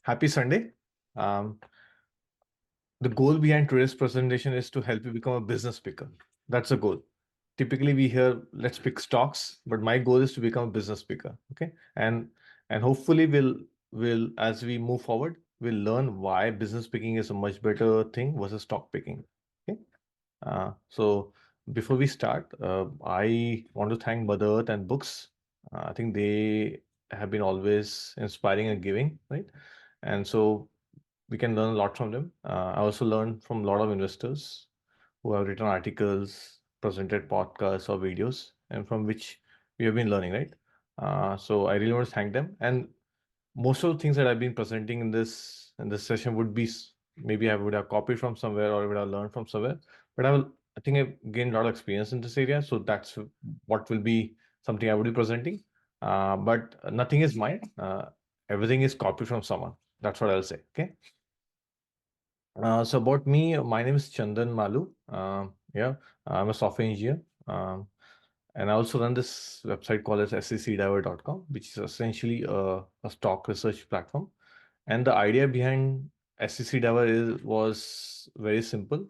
Happy Sunday. Um, the goal behind today's presentation is to help you become a business picker. That's the goal. Typically, we hear let's pick stocks, but my goal is to become a business picker. Okay, and hopefully we'll as we move forward, we'll learn why business picking is a much better thing versus stock picking. Okay, so before we start, I want to thank Mother Earth and books. I think they have been always inspiring and giving, right? And so we can learn a lot from them. I also learned from a lot of investors who have written articles, presented podcasts or videos, and from which we have been learning, right? So I really want to thank them. And most of the things that I've been presenting in this session would be maybe I would have copied from somewhere or I would have learned from somewhere. But I think I've gained a lot of experience in this area, so that's what will be something I would be presenting. But nothing is mine. Everything is copied from someone. That's what I'll say. Okay. So about me, my name is Chandan Malu. Yeah, I'm a software engineer. And I also run this website called as scdiver.com, which is essentially a stock research platform. And the idea behind SCCdiver was very simple.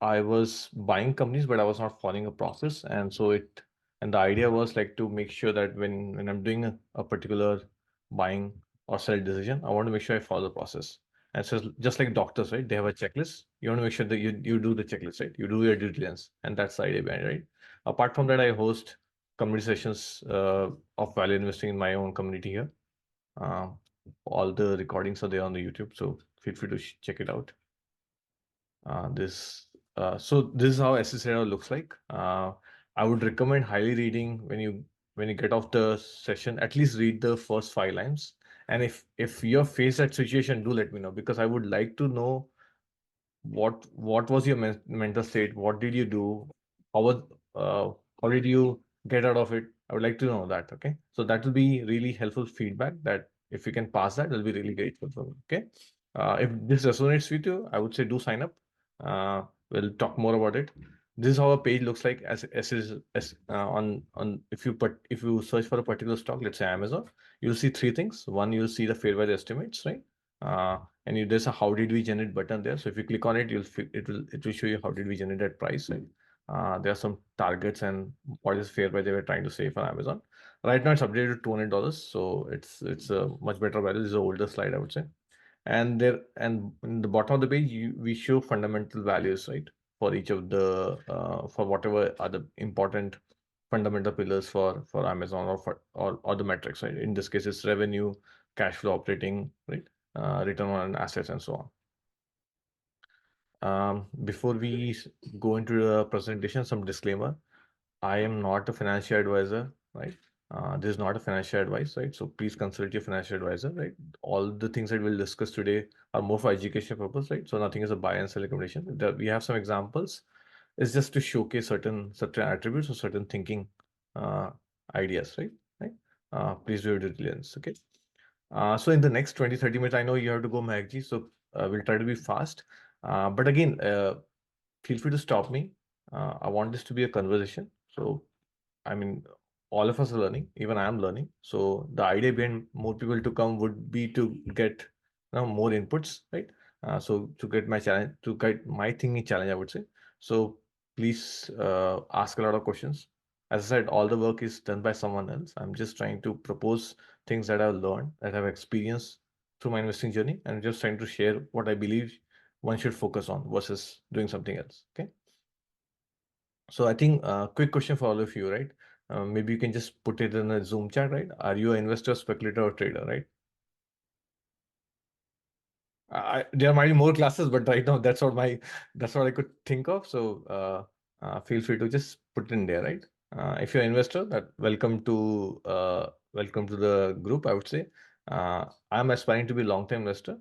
I was buying companies, but I was not following a process. And the idea was like to make sure that when I'm doing a particular buying or sell decision, I want to make sure I follow the process. And so just like doctors, right? They have a checklist. You want to make sure that you do the checklist, right? You do your due diligence. And that's the idea behind it, right? Apart from that, I host community sessions of value investing in my own community here. Uh, all the recordings are there on the YouTube, so feel free to check it out. This so this is how SSRI looks like. I would recommend highly reading when you get off the session. At least read the first 5 lines. And if you're faced that situation, do let me know because I would like to know what was your mental state? What did you do? How was uh, how did you get out of it? I would like to know that. Okay, so that will be really helpful feedback. That if you can pass that, it'll be really grateful for me. Okay, if this resonates with you, I would say do sign up. We'll talk more about it. This is how a page looks like on if you search for a particular stock, let's say Amazon, you'll see three things. One, you'll see the fair value estimates, right? And there's a how did we generate button there. So if you click on it, it will show you how did we generate that price. Right? There are some targets and what is fair value they were trying to say for Amazon. Right now it's updated to $200, so it's a much better value. This is an older slide, I would say. And in the bottom of the page, we show fundamental values, right, for each of the for whatever are the important fundamental pillars for Amazon or the metrics, right? In this case, it's revenue, cash flow, operating, right, return on assets, and so on. Before we go into the presentation, some disclaimer. I am not a financial advisor, right? This is not a financial advice, right? So please consult your financial advisor, right? All the things that we'll discuss today are more for education purpose, right? So nothing is a buy and sell recommendation. We have some examples. It's just to showcase certain attributes or certain thinking uh, ideas, right? Right? Please do your due diligence, okay? So in the next 20-30 minutes, I know you have to go, Magji, so we'll try to be fast. But again, feel free to stop me. I want this to be a conversation. So, I mean, all of us are learning, even I am learning. So the idea behind more people to come would be to get more inputs, right? So to get my challenge, to get my thinking challenge, I would say. So please ask a lot of questions. As I said, all the work is done by someone else. I'm just trying to propose things that I've learned, that I've experienced through my investing journey, and just trying to share what I believe one should focus on versus doing something else. Okay. So I think quick question for all of you, right? Maybe you can just put it in a Zoom chat, right? Are you an investor, speculator, or trader, right? There might be more classes, but right now that's what I could think of. So feel free to just put it in there, right? If you're an investor, that welcome to the group. I would say I'm aspiring to be a long-term investor.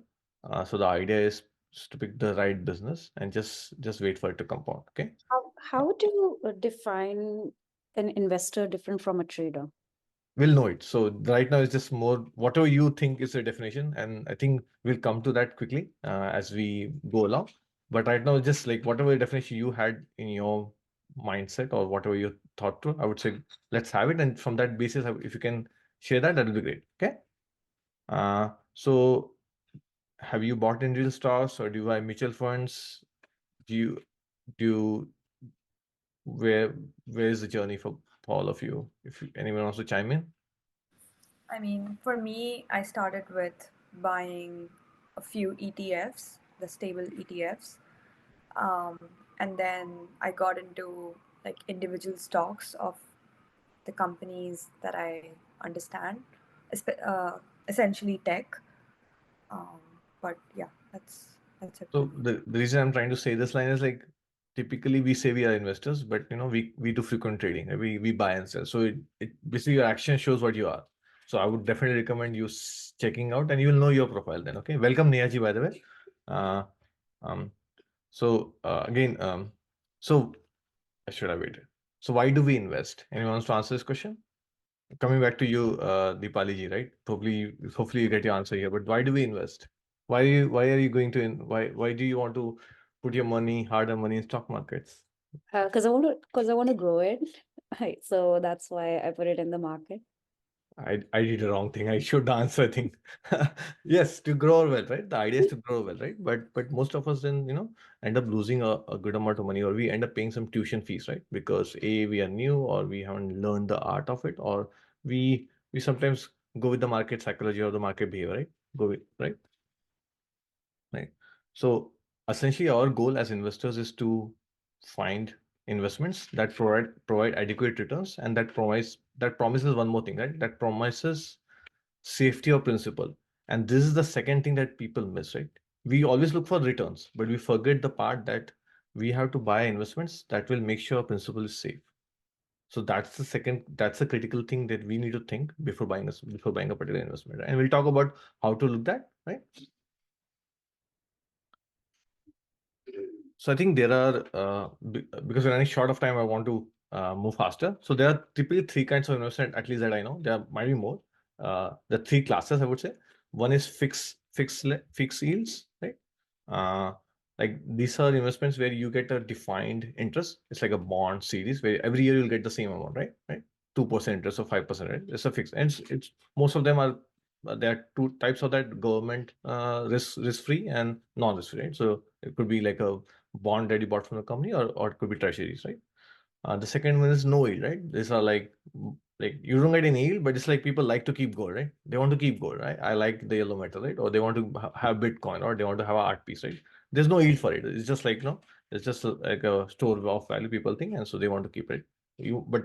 So the idea is to pick the right business and just wait for it to compound. Okay. How do you define an investor different from a trader? We'll know it. So right now it's just more whatever you think is a definition, and I think we'll come to that quickly as we go along. But right now, just like whatever definition you had in your mindset or whatever you thought to, I would say let's have it, and from that basis, if you can share that, that will be great. Okay. So have you bought in real stocks or do you buy mutual funds? Do you where is the journey for all of you? If anyone wants to chime in. I mean, for me, I started with buying a few ETFs, the stable ETFs, and then I got into like individual stocks of the companies that I understand, essentially tech. Um, but yeah, that's it for So me. the reason I'm trying to say this line is like typically we say we are investors, but we do frequent trading. Right? We buy and sell. So it basically your action shows what you are. So I would definitely recommend you checking out, and you will know your profile then. Okay. Welcome Nehaji, by the way. Uh, um. So again, so I should have waited. So why do we invest? Anyone wants to answer this question? Coming back to you, Deepali ji, right? Hopefully you get your answer here. But why do we invest? Why are you going to why do you want to put your money, hard-earned money in stock markets? Because I want to grow it. So that's why I put it in the market. I did the wrong thing. I should answer, I think. Yes, to grow well, right? The idea is to grow well, right? But most of us then, end up losing a good amount of money, or we end up paying some tuition fees, right? Because A, we are new, or we haven't learned the art of it, or we sometimes go with the market psychology or the market behavior, right? Go with, right? Right. So essentially, our goal as investors is to find investments that provide adequate returns, and that promises one more thing, right? That promises safety of principal. And this is the second thing that people miss, right? We always look for returns, but we forget the part that we have to buy investments that will make sure principal is safe. So that's the critical thing that we need to think before buying a particular investment. Right? And we'll talk about how to look that, right? So I think there are because we're running short of time, I want to move faster. So there are typically three kinds of investment, at least that I know. There might be more. The three classes I would say. One is fixed yields, right? Uh, like these are investments where you get a defined interest. It's like a bond series where every year you'll get the same amount, right? Right? 2% interest or 5%, right? It's a fixed, and it's most of them are there are two types of that: government risk free and non risk free, right? So it could be like a bond that you bought from the company, or it could be treasuries, right? The second one is no yield, right? These are like you don't get any yield, but it's like people like to keep gold, right? They want to keep gold, right? I like the yellow metal, right? Or they want to have Bitcoin, or they want to have an art piece, right? There's no yield for it. It's just like it's just like a store of value people think, and so they want to keep it. But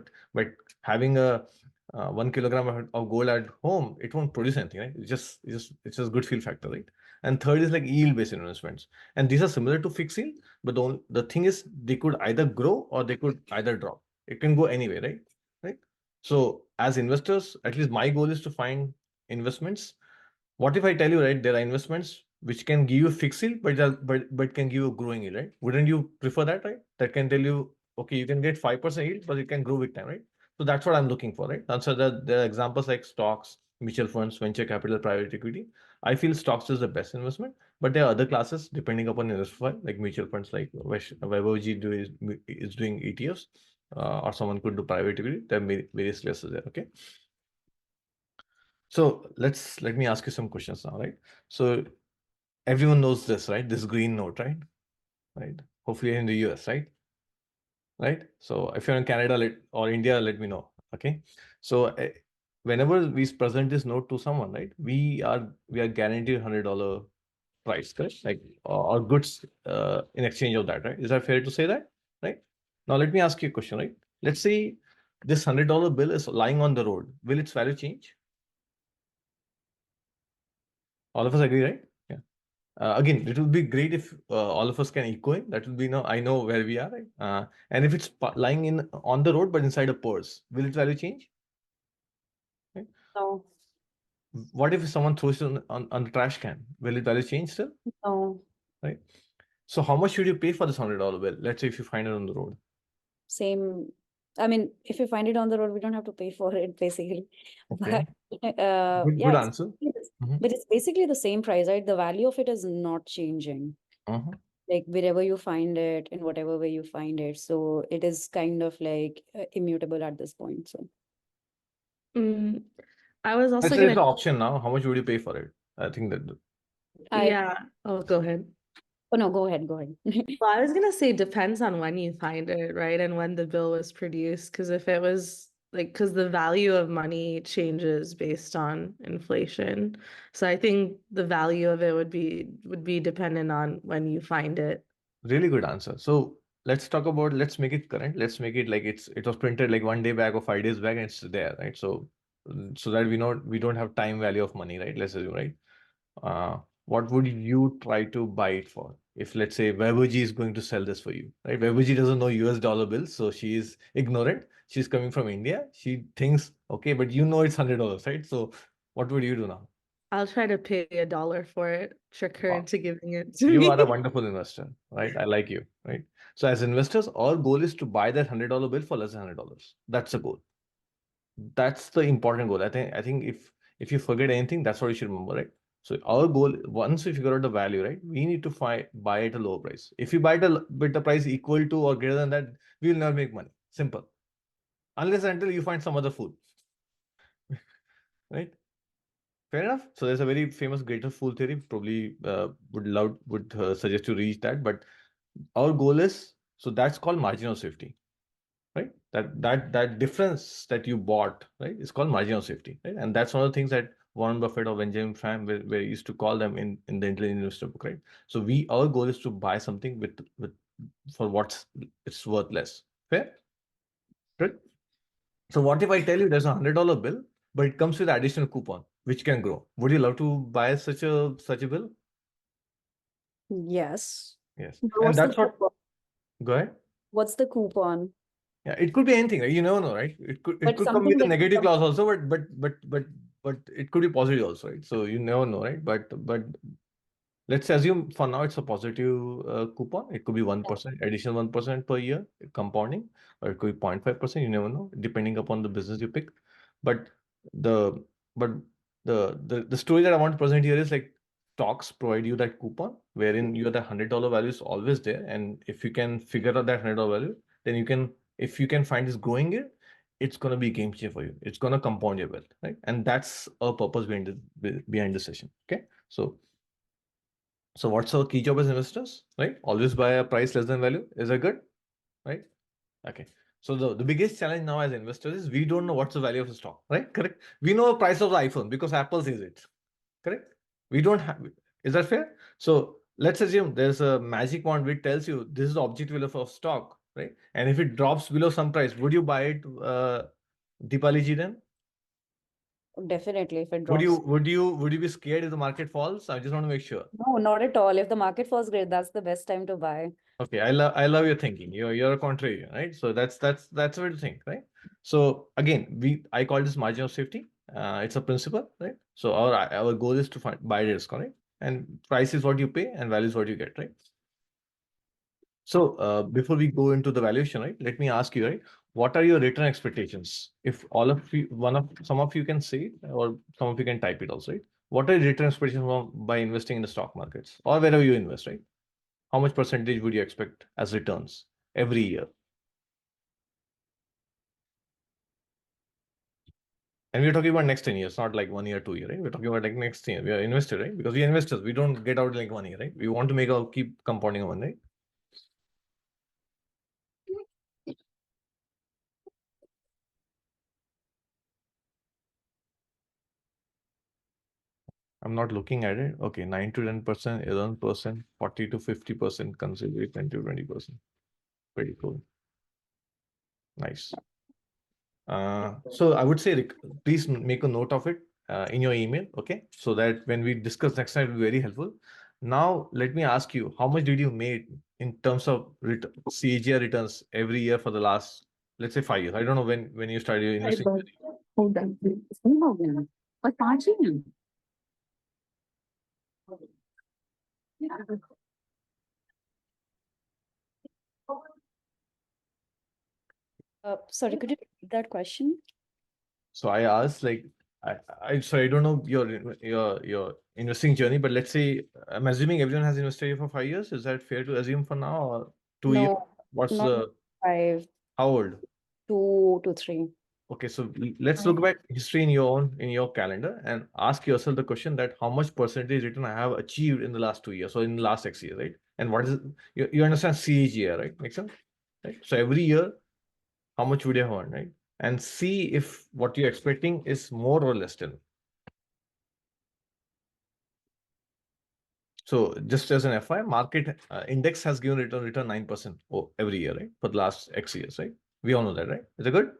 having a 1 kilogram of gold at home, it won't produce anything, right? It's just good feel factor, right? And third is like yield based investments, and these are similar to fixed yield, but the thing is, they could either grow or they could either drop. It can go anyway, right? Right. So as investors, at least my goal is to find investments. What if I tell you, right, there are investments which can give you fixed yield, but can give you a growing yield, right? Wouldn't you prefer that, right? That can tell you, okay, you can get 5% yield, but it can grow with time, right? So that's what I'm looking for, right? And so there are examples like stocks, mutual funds, venture capital, private equity. I feel stocks is the best investment, but there are other classes depending upon your risk profile, like mutual funds, like Vaibhavji is doing ETFs, or someone could do private equity. There are various classes there. Okay. So let me ask you some questions now, right? So everyone knows this, right? This green note, right? Right. Hopefully in the US, right? Right. So if you're in Canada or India, let me know. Okay. So whenever we present this note to someone, right, we are guaranteed $100 price, correct? Like or goods in exchange of that, right? Is that fair to say that? Right. Now let me ask you a question, right? Let's say this $100 bill is lying on the road. Will its value change? All of us agree, right? Yeah. Again, it would be great if all of us can echo in. That would be I know where we are, right? And if it's lying in on the road but inside a purse, will its value change? Right? No, What if someone throws it on the trash can? Will its value change still? no, Right. So how much should you pay for this $100 bill? Let's say if you find it on the road. same. I mean, if you find it on the road, we don't have to pay for it, basically. Okay. But Good yeah, answer. Mhm. but it's basically the same price, right? The value of it is not changing. Mhm. Like wherever you find it, in whatever way you find it. So it is kind of like immutable at this point. So Mm, I was Let's also say it's gonna an option now. How much would you pay for it? I think that I Oh, go ahead. oh no, go ahead, go ahead. Well, I was gonna say depends on when you find it, right? And when the bill was produced. Because if it was like, because the value of money changes based on inflation. So I think the value of it would be dependent on when you find it. really good answer. So let's talk about, let's make it current. Let's make it like it was printed like 1 day back or 5 days back and it's there, right? So so that we don't have time value of money, right? Let's assume, right? What would you try to buy it for? If let's say Webergy is going to sell this for you, right? Webergy doesn't know US dollar bills, so she is ignorant. She's coming from India. She thinks, okay, but you know it's $100, right? So what would you do now? I'll try to pay $1 for it, trick her Wow. into giving it to You me. are a wonderful investor, right? I like you, right? So as investors, our goal is to buy that $100 bill for less than $100. That's the goal. That's the important goal. I think if you forget anything, that's what you should remember, right? So our goal, once we figure out the value, right, we need to buy at a lower price. If you buy it with the price equal to or greater than that, we will never make money. Simple. Unless and until you find some other fool. Right? Fair enough. So there's a very famous greater fool theory. Probably would suggest to reach that. But our goal is, so that's called margin of safety, right? That difference that you bought, right, is called margin of safety, right? And that's one of the things that Warren Buffett or Benjamin Franklin were used to call them in the Intelligent Investor book, right? So our goal is to buy something with for what's it's worth less. Fair, right? So what if I tell you there's a $100 bill, but it comes with additional coupon which can grow? Would you love to buy such a bill? Yes. Yes, But and what's the that's what. coupon? Go ahead. What's the coupon? Yeah, it could be anything, right? You never know, right? It could But come something with a that negative clause also, but it could be positive also, right? So you never know, right? But let's assume for now it's a positive coupon. It could be 1%, additional 1% per year compounding, or it could be 0.5%. You never know, depending upon the business you pick. But the but the story that I want to present here is like stocks provide you that coupon wherein you the $100 value is always there, and if you can figure out that $100 value, then you can, if you can find this growing it, it's gonna be a game changer for you. It's gonna compound your wealth, right? And that's our purpose behind the session. Okay, so what's our key job as investors, right? Always buy a price less than value. Is that good, right? Okay. So the biggest challenge now as investors is we don't know what's the value of the stock, right? Correct. We know the price of the iPhone because Apple says it. Correct. We don't have. Is that fair? So let's assume there's a magic wand which tells you this is the objective value of stock, right? And if it drops below some price, would you buy it, Deepali ji then? definitely if it Would drops. would you be scared if the market falls? I just want to make sure. No, not at all. If the market falls great, that's the best time to buy. Okay, I love your thinking. You're a contrarian, right? So that's the way to think, right? So again, I call this margin of safety. It's a principle, right? So our goal is to buy risk, right? And price is what you pay, and value is what you get, right? So before we go into the valuation, right? Let me ask you, right? What are your return expectations? If all of you, some of you can say it, or some of you can type it also, right? What are your return expectations by investing in the stock markets or wherever you invest, right? How much percentage would you expect as returns every year? And we're talking about next 10 years, not like 1 year, 2 year, right? We're talking about like next year. We are invested, right? Because we are investors. We don't get out like 1 year, right? We want to keep compounding our money, right? I'm not looking at it. Okay, 9 to 10%, 11%, 40 to 50%, consider 10 to 20%. Pretty cool. Nice. So I would say, please make a note of it in your email, okay? So that when we discuss next time, it'll be very helpful. Now, let me ask you, how much did you make in terms of CAGR returns every year for the last, let's say, 5 years? I don't know when you started your investing journey. Hold on, please. Hold on. What watching? Sorry, could you repeat that question? So I asked, like, sorry, I don't know your investing journey, but let's say I'm assuming everyone has invested here for 5 years. Is that fair to assume for now, or 2 years? No, What's not the 5, how old? 2 to 3. Okay, so let's look back history in your calendar and ask yourself the question that how much percentage return I have achieved in the last 2 years, so in the last 6 years, right? And what is you understand CAGR, right? Makes sense, right? So every year, how much would you have earned, right? And see if what you're expecting is more or less than. So just as an FI, market index has given return 9% every year, right? For the last X years, right? We all know that, right? Is it good?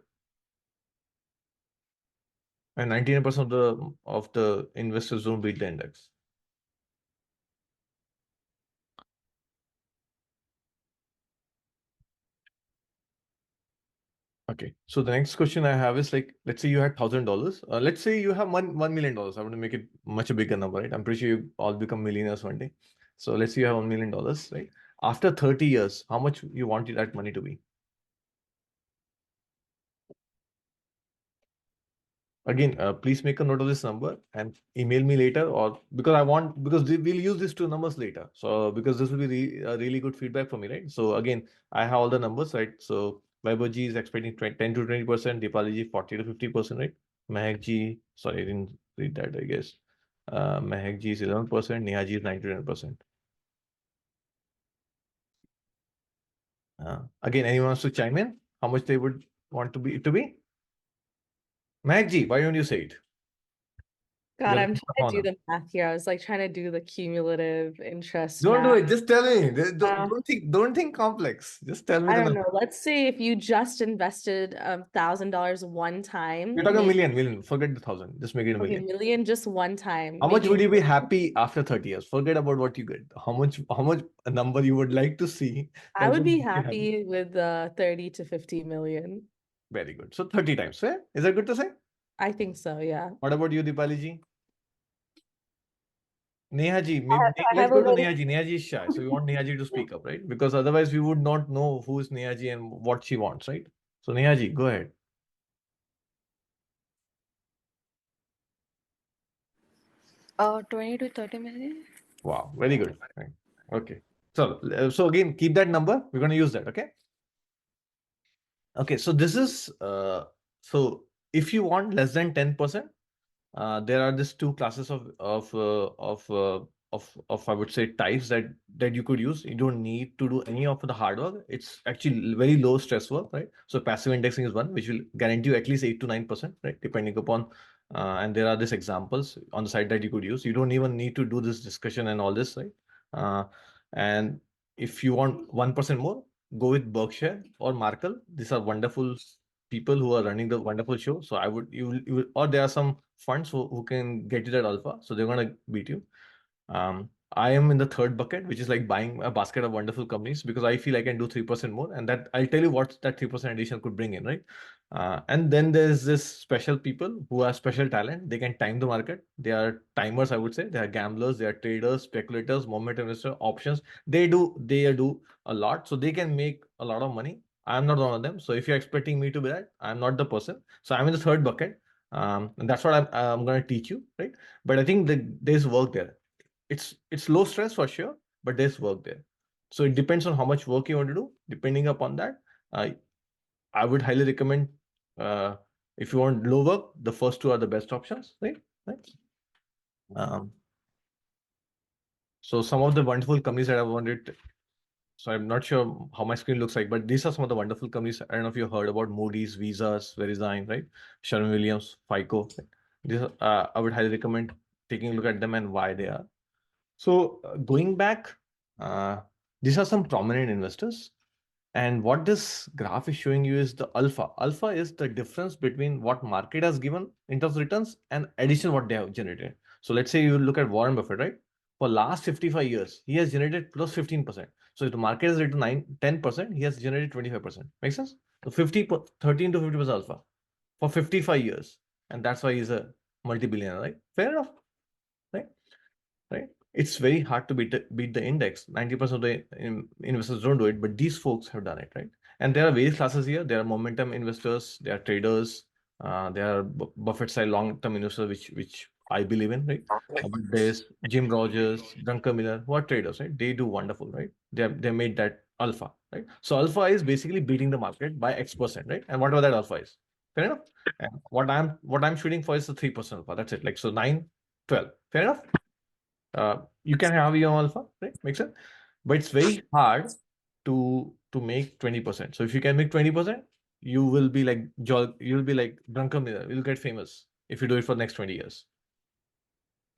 And 99% of the investors don't beat the index. Okay, so the next question I have is like, let's say you had $1,000. Let's say you have $1 million. I want to make it much a bigger number, right? I'm pretty sure you all become millionaires one day. So let's say you have $1 million, right? After 30 years, how much you want that money to be? Again, please make a note of this number and email me later, or because we'll use these two numbers later. So because this will be really good feedback for me, right? So again, I have all the numbers, right? So Vaibhav is expecting 10 to 20%, Dipali 40 to 50%, right? Mehak ji, sorry, I didn't read that, I guess. Mehak is 11%, Neha is 99%. Again, anyone wants to chime in? How much they would want to be? Mehak, why don't you say it? God, You're I'm the trying to do owner. the math here. I was like trying to do the cumulative interest Don't do math. it. Just tell me. Uh, Don't think complex. Just tell me I the don't number. know. Let's say if you just invested $1,000 one time, You're talking a maybe million. Forget the thousand. Just make it a okay, million. million just one time. How much Maybe would you be happy after 30 years? Forget about what you get. How much a number you would like to see I that would would be make you happy? happy with 30 to 50 million. Very good. So 30 times. Fair? Is that good to say? I think so, yeah. What about you, Dipali ji? Neha ji, I let's have go a to very Neha ji. Neha ji is shy. So we want Neha ji to speak up, right? Because otherwise we would not know who is Neha ji and what she wants, right? So Neha ji, go ahead. 20 to 30 million. Wow, very good. Right. Okay. So again, keep that number. We're going to use that. Okay. Okay. So this is so if you want less than 10%, there are these two classes of I would say types that you could use. You don't need to do any of the hard work. It's actually very low stress work, right? So passive indexing is one which will guarantee you at least 8 to 9%, right? Depending upon and there are these examples on the side that you could use. You don't even need to do this discussion and all this, right? Uh, and if you want 1% more, go with Berkshire or Markel. These are wonderful people who are running the wonderful show. So I would or there are some funds who can get you that alpha. So they're gonna beat you. I am in the third bucket, which is like buying a basket of wonderful companies because I feel I can do 3% more, and that I'll tell you what that 3% addition could bring in, right? And then there's this special people who have special talent. They can time the market. They are timers, I would say. They are gamblers. They are traders, speculators, moment investor, options. They do a lot, so they can make a lot of money. I'm not one of them. So if you're expecting me to be that, I'm not the person. So I'm in the third bucket. And that's what I'm going to teach you, right? But I think that there's work there. It's low stress for sure, but there's work there. So it depends on how much work you want to do. Depending upon that, I would highly recommend if you want low work, the first two are the best options, right? Right. So some of the wonderful companies that I wanted. So I'm not sure how my screen looks like, but these are some of the wonderful companies. I don't know if you heard about Moody's, Visas, Verisign, right? Sherwin-Williams, FICO. These I would highly recommend taking a look at them and why they are. So going back, these are some prominent investors. And what this graph is showing you is the alpha. Alpha is the difference between what market has given in terms of returns and addition what they have generated. So let's say you look at Warren Buffett, right? For last 55 years, he has generated plus 15%. So if the market has returned 10%, he has generated 25%. Make sense? So 13 to 50% alpha for 55 years. And that's why he's a multi-billionaire, right? Fair enough, right? Right? It's very hard to beat the index. 90% of the investors don't do it, but these folks have done it, right? And there are various classes here. There are momentum investors, there are traders, there are Buffett style long-term investors, which I believe in, right? There's Jim Rogers, Duncan Miller, who are traders, right? They do wonderful, right? They made that alpha, right? So alpha is basically beating the market by X%, right? And whatever that alpha is, Fair enough. And what I'm shooting for is the 3% alpha. That's it. Like so 9, 12. Fair enough. You can have your alpha, right? Makes sense. But it's very hard to make 20%. So if you can make 20%, you will be like you'll be like Drunken Miller. You'll get famous if you do it for the next 20 years.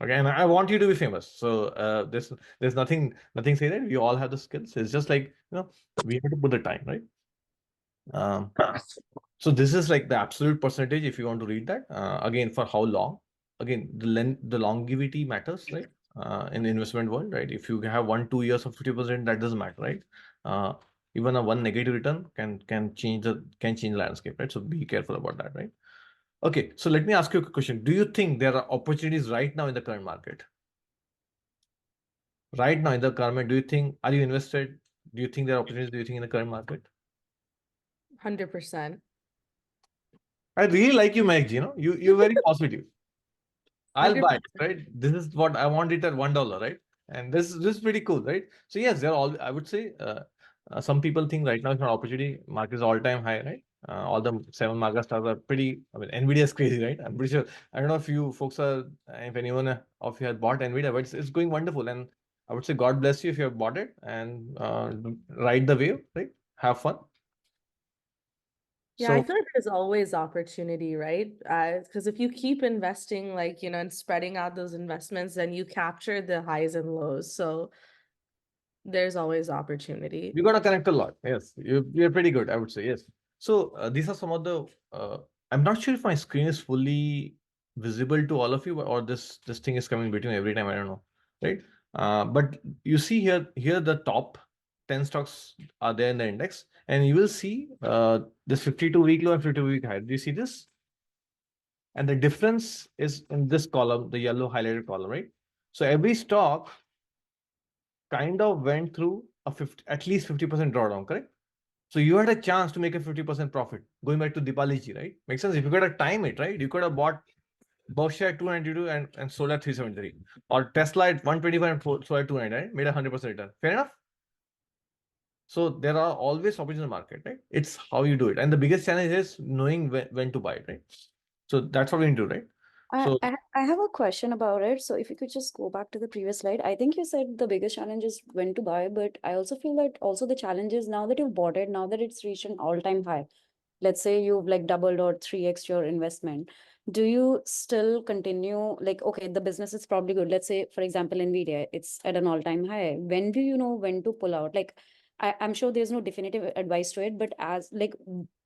Okay, and I want you to be famous. So there's nothing say that we all have the skills. It's just like we have to put the time, right? So this is like the absolute percentage if you want to read that. Again, for how long? Again, the longevity matters, right? In the investment world, right? If you have 1-2 years of 50%, that doesn't matter, right? Even a one negative return can change the landscape, right? So be careful about that, right? Okay, so let me ask you a question. Do you think there are opportunities right now in the current market? Right now in the current, are you invested? Do you think there are opportunities, do you think, in the current market? 100%. I really like you, Meg. You're very positive. I'll buy it, 100%. right? This is what I want it at $1, right? And this is pretty cool, right? So yes, they're all. I would say some people think right now it's an opportunity. Market is all-time high, right? All the 7 market stars are pretty. I mean, Nvidia is crazy, right? I'm pretty sure. I don't know if you folks if anyone of you has bought Nvidia, but it's going wonderful. And I would say God bless you if you have bought it and ride the wave, right? Have fun. Yeah, I So feel like there's always opportunity, right? Because if you keep investing, like, and spreading out those investments, then you capture the highs and lows. So there's always opportunity. you got to connect a lot. Yes, you're pretty good, I would say. Yes. So these are some of the. I'm not sure if my screen is fully visible to all of you, or this thing is coming between every time. I don't know, right? But you see here the top 10 stocks are there in the index, and you will see this 52-week low and 52-week high. Do you see this? And the difference is in this column, the yellow highlighted column, right? So every stock kind of went through at least 50% drawdown, correct? So you had a chance to make a 50% profit. Going back to Dipaliji, right? Makes sense. If you could have time it, right? You could have bought Berkshire at 292 and sold at 373. Or Tesla at 125 and sold at 299, right? Made a 100% return. Fair enough? So there are always opportunities in the market, right? It's how you do it. And the biggest challenge is knowing when to buy it, right? So that's what we need to do, right? So I have a question about it. So if you could just go back to the previous slide, I think you said the biggest challenge is when to buy, but I also feel that also the challenge is now that you've bought it, now that it's reached an all-time high, let's say you've like doubled or 3x your investment, do you still continue like, okay, the business is probably good. Let's say, for example, Nvidia, it's at an all-time high. When do you know when to pull out? Like, I'm sure there's no definitive advice to it, but as like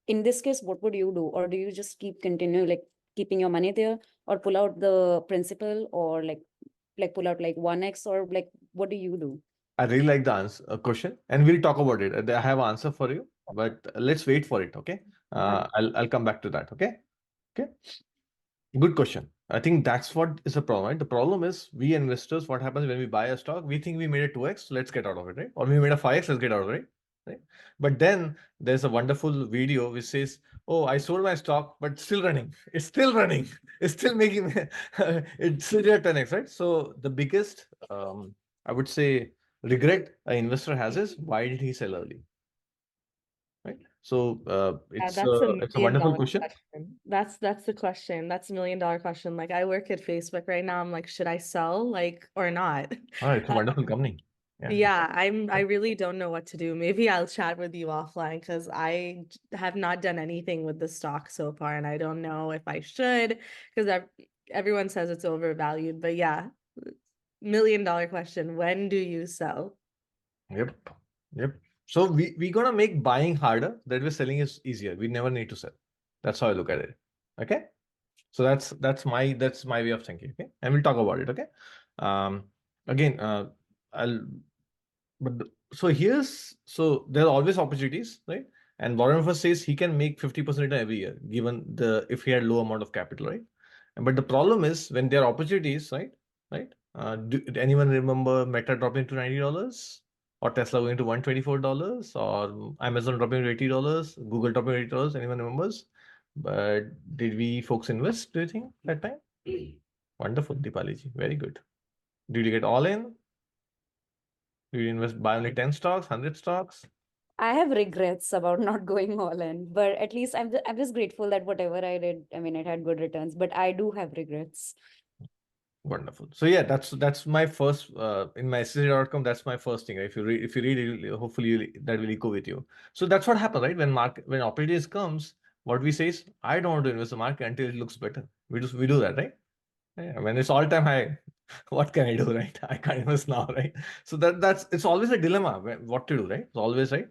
in this case, what would you do? Or do you just continue like keeping your money there, or pull out the principal, or like pull out like 1x, or like what do you do? I really like the question, and we'll talk about it. I have an answer for you, but let's wait for it. Okay. I'll come back to that. Okay. Okay. Good question. I think that's what is the problem, right? The problem is we investors, what happens when we buy a stock, we think we made a 2x, let's get out of it, right? Or we made a 5x, let's get out of it, right? But then there's a wonderful video which says, oh, I sold my stock, but still running. It's still running. It's still making, it's still at 10x, right? So the biggest, I would say, regret an investor has is, why did he sell early? Right. So it's That's a a wonderful $1 million question. That's the question. That's $1 million question. Like, I work at Facebook right now. I'm like, should I sell, like, or not? It's a wonderful company. Yeah, I really don't know what to do. Maybe I'll chat with you offline because I have not done anything with the stock so far, and I don't know if I should, because everyone says it's overvalued. But yeah, $1 million question. When do you sell? Yep. So we gonna make buying harder. That way selling is easier. We never need to sell. That's how I look at it. Okay. So that's my way of thinking. Okay. And we'll talk about it. Okay. Again, so there are always opportunities, right? And Warren Buffett says he can make 50% return every year, given if he had low amount of capital, right? But the problem is when there are opportunities, right? Did anyone remember Meta dropping to $90? Or Tesla going to $124, or Amazon dropping to $80, Google dropping to $80? Anyone remembers? But did we folks invest, do you think, that time? Wonderful, Dipaliji. Very good. Did you get all in? Did you buy only 10 stocks, 100 stocks? I have regrets about not going all in, but at least I'm just grateful that whatever I did, I mean, it had good returns, but I do have regrets. Wonderful. So yeah, that's my first in my SSD.com. That's my first thing. Right? If you read it, hopefully that will echo with you. So that's what happens, right? When opportunities comes, what we say is, I don't want to invest in the market until it looks better. We do that, right? Yeah, when it's all time high, what can I do, right? I can't invest now, right? So that's it's always a dilemma what to do, right? It's always right.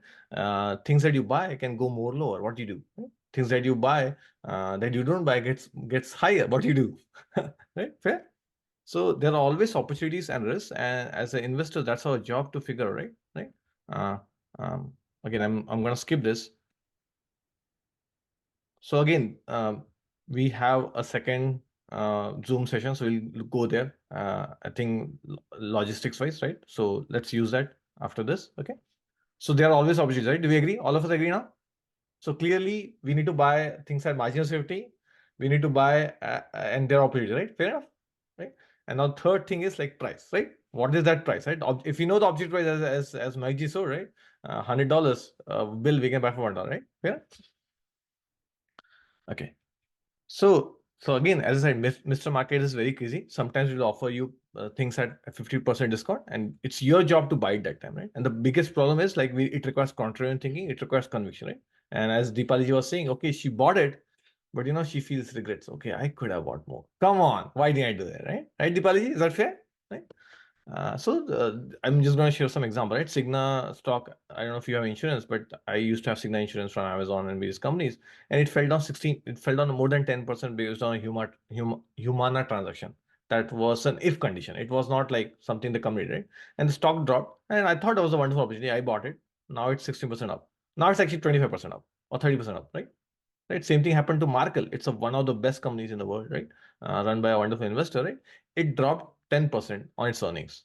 Things that you buy can go more lower. What do you do? Right? Things that you buy that you don't buy gets higher. What do you do? Right? Fair. So there are always opportunities and risks, and as an investor, that's our job to figure, out, right? Right. Uh, Again, I'm gonna skip this. So again, we have a second Zoom session, so we'll go there. I think logistics wise, right? So let's use that after this. Okay. So there are always opportunities, right? Do we agree? All of us agree now? So clearly, we need to buy things at margin of safety. We need to buy, and there are opportunities, right? Fair enough, right? And now third thing is like price, right? What is that price, right? If you know the object price as Mike G so, right? $100 bill we can buy for $1, right? Fair. Okay. So again, as I said, Mr. Market is very crazy. Sometimes we'll offer you things at a 50% discount, and it's your job to buy it that time, right? And the biggest problem is like it requires contrarian thinking, it requires conviction, right? And as Deepali ji was saying, okay, she bought it, but she feels regrets. Okay, I could have bought more. Come on, why didn't I do that, right? Right, Deepali ji, is that fair? Right? I'm just going to share some example, right? Cigna stock. I don't know if you have insurance, but I used to have Cigna insurance from Amazon and various companies, and it fell down 16. It fell down more than 10% based on a Humana transaction. That was an if condition. It was not like something the company did, and the stock dropped. And I thought it was a wonderful opportunity. I bought it. Now it's 16% up. Now it's actually 25% up or 30% up, right? Right. Same thing happened to Markel. It's one of the best companies in the world, right? Run by a wonderful investor, right? It dropped 10% on its earnings.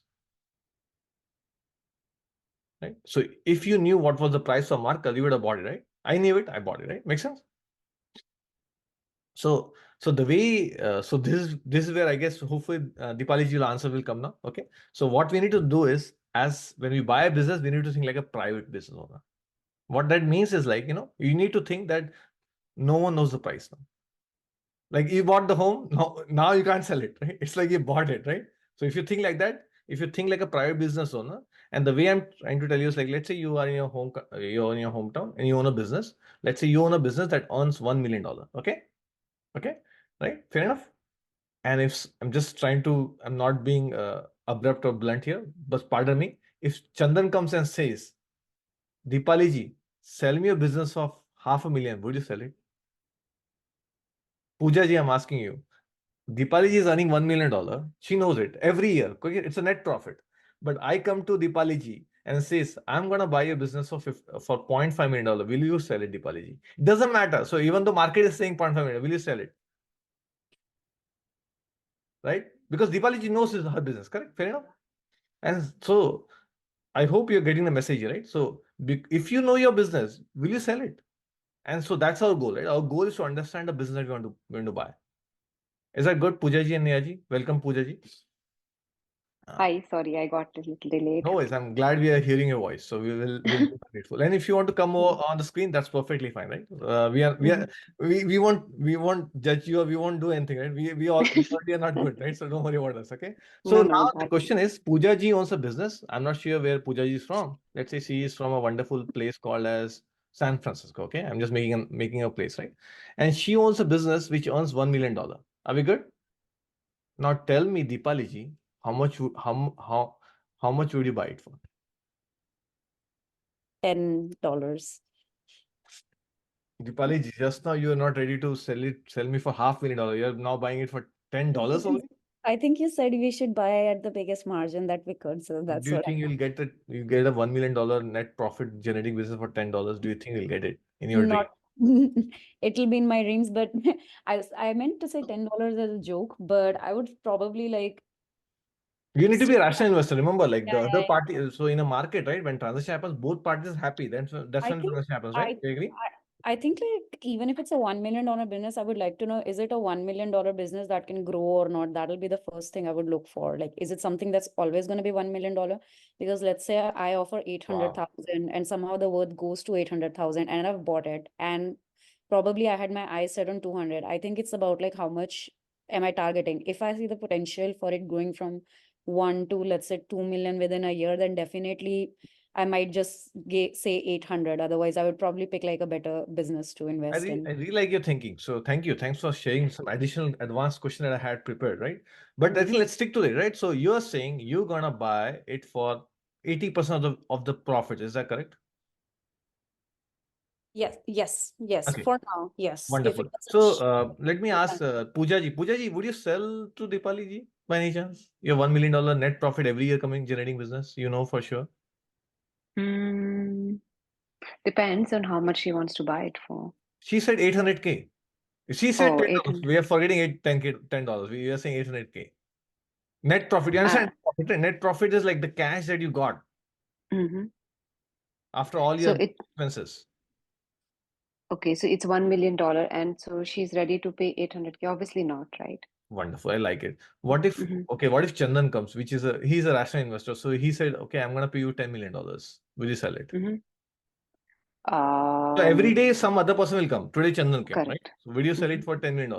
Right. So if you knew what was the price of Markel, you would have bought it, right? I knew it, I bought it, right? Makes sense? So the way, so this is where I guess hopefully Deepali ji's answer will come now. Okay. So what we need to do is, as when we buy a business, we need to think like a private business owner. What that means is like, you need to think that no one knows the price now. Like you bought the home, now you can't sell it, right? It's like you bought it, right? So if you think like that, if you think like a private business owner, and the way I'm trying to tell you is like, let's say you are in your you're in your hometown and you own a business. Let's say you own a business that earns $1 million. Okay. Okay. Right. Fair enough. And if I'm just trying to, I'm not being abrupt or blunt here, but pardon me. If Chandan comes and says, Deepali ji, sell me a business of $500,000, would you sell it? Pooja ji, I'm asking you. Deepali ji is earning $1 million. She knows it every year. It's a net profit. But I come to Deepali ji and says, I'm going to buy a business for $0.5 million. Will you sell it, Deepali ji? It doesn't matter. So even though market is saying $0.5 million, will you sell it? Right? Because Deepali ji knows her business, correct? Fair enough. And so I hope you're getting the message, right? So if you know your business, will you sell it? And so that's our goal, right? Our goal is to understand the business that we're going to buy. Is that good, Pooja ji and Neha ji? Welcome, Pooja ji. Hi, sorry, I got a little delayed. No worries. I'm glad we are hearing your voice. So we'll be grateful. And if you want to come over on the screen, that's perfectly fine, right? We won't judge you or we won't do anything, right? We already are not good, right? So don't worry about us, okay? So No, now the that's question is, Pooja ji owns a business. I'm not sure where Pooja ji is from. Let's say she is from a wonderful place called as San Francisco. Okay, I'm just making a place, right? And she owns a business which earns $1 million. Are we good? Now tell me, Deepali ji, how much would you buy it for? $10. Deepali ji, just now you are not ready to sell me for $500,000. You're now buying it for $10 only? I think you said we should buy at the biggest margin that we could. So that's Do you what think you get a $1 million net profit generating business for $10? Do you think you'll get it in your dream? not it'll be in my dreams, but I meant to say $10 as a joke, but I would probably like You need to be a rational investor. Remember, like yeah, the other yeah, party. So in a market, right, when transaction happens, both parties are happy. That's I when think transaction happens, I right? Do you agree? I think like even if it's a $1 million business, I would like to know, is it a $1 million business that can grow or not? That'll be the first thing I would look for. Like, is it something that's always going to be $1 million? Because let's say I offer Wow. 800,000 and somehow the worth goes to 800,000 and I've bought it and probably I had my eyes set on 200. I think it's about like how much am I targeting? If I see the potential for it going from 1 to let's say 2 million within a year, then definitely I might just say 800. Otherwise, I would probably pick like a better business to I invest really, in. I really like your thinking. So thank you. Thanks for sharing some additional advanced question that I had prepared, right? But I Mhm. think let's stick to it, right? So you're saying you're gonna buy it for 80% of the profit. Is that correct? Yes. Okay, For now, yes. If wonderful. it So doesn't let me ask Pooja ji. Pooja ji, would you sell to Dipali ji by any chance? Your $1 million net profit every year coming generating business, you know for sure. Mm, depends on how much she wants to buy it for. She said 800K. She said Oh, $10. 800. We are forgetting 10K. We are saying 800K. Net profit. You understand? Profit, right? Net profit is like the cash that you got Mm-hmm. after all So your it expenses. okay, so it's $1 million, and so she's ready to pay 800K. Obviously not, right? Wonderful. I like it. What if, Mm-hmm. okay, what if Chandan comes, which is he's a rational investor. So he said, okay, I'm going to pay you $10 million. Will you sell it? Mm-hmm. So every day some other person will come. Today Chandan came, right? Correct. So will you sell Mm-hmm. it for $10 million?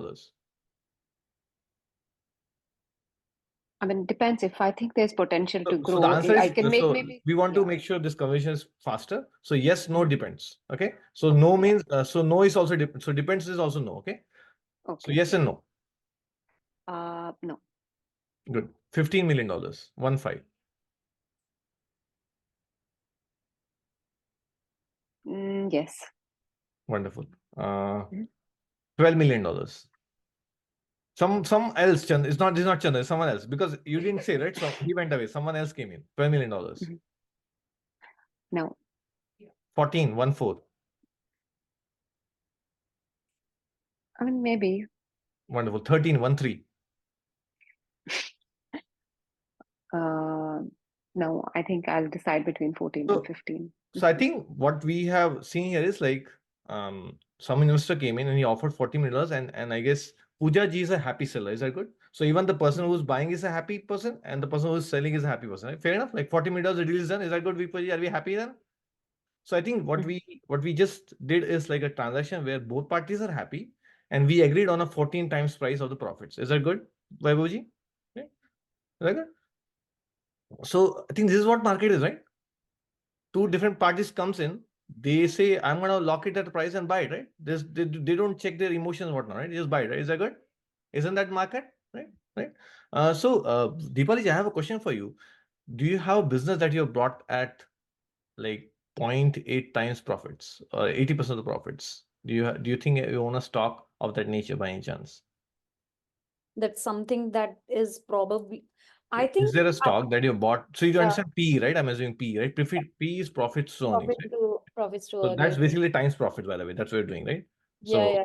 I mean, depends if I think there's potential to So the grow. answer I is, can make so maybe, we want to yeah. make sure this conversation is faster. So yes, no Mhm. depends. Okay. So no Yeah. means, so no is also, so depends is also no. Okay. So Okay. yes and no. No. Good. $15 million. 1 5. Yes. Wonderful. Mhm. $12 million. Some else, Chand. This is not Chandra, it's someone else. Because you didn't say, right? So he went away. Someone else came in. $12 million. Mhm. No. 14, 1 4. I mean, maybe. Wonderful. 13, 1 3. Uh, no, I think I'll decide between 14 and So 15. So I think what we have seen here is like some investor came in and he offered $40 million and I guess Pooja ji is a happy seller. Is that good? So even the person who's buying is a happy person and the person who's selling is a happy person. Right? Fair enough. Like $40 million the deal is done. Is that good, Vipa ji? Are we happy then? So I think Mhm. what we just did is like a transaction where both parties are happy and we agreed on a 14 times price of the profits. Is that good, Vaibhav ji? Okay. Is that good? So I think this is what market is, right? Two different parties comes in, they say, I'm going to lock it at a price and buy it, right? They don't check their emotions, whatnot, right? They just buy it, right? Is that good? Isn't that market? Right? Right? Deepali ji, I have a question for you. Do you have a business that you have brought at like 0.8 times profits or 80% of the profits? Do you think you own a stock of that nature by any chance? that's something that is probably, I Is think there a stock that you bought? So you yeah, understand PE, right? I'm assuming PE, right? P is profits to earnings, right? profits to So that's earnings. basically times profit, by the way. That's what you're doing, right? Yeah, So, yeah.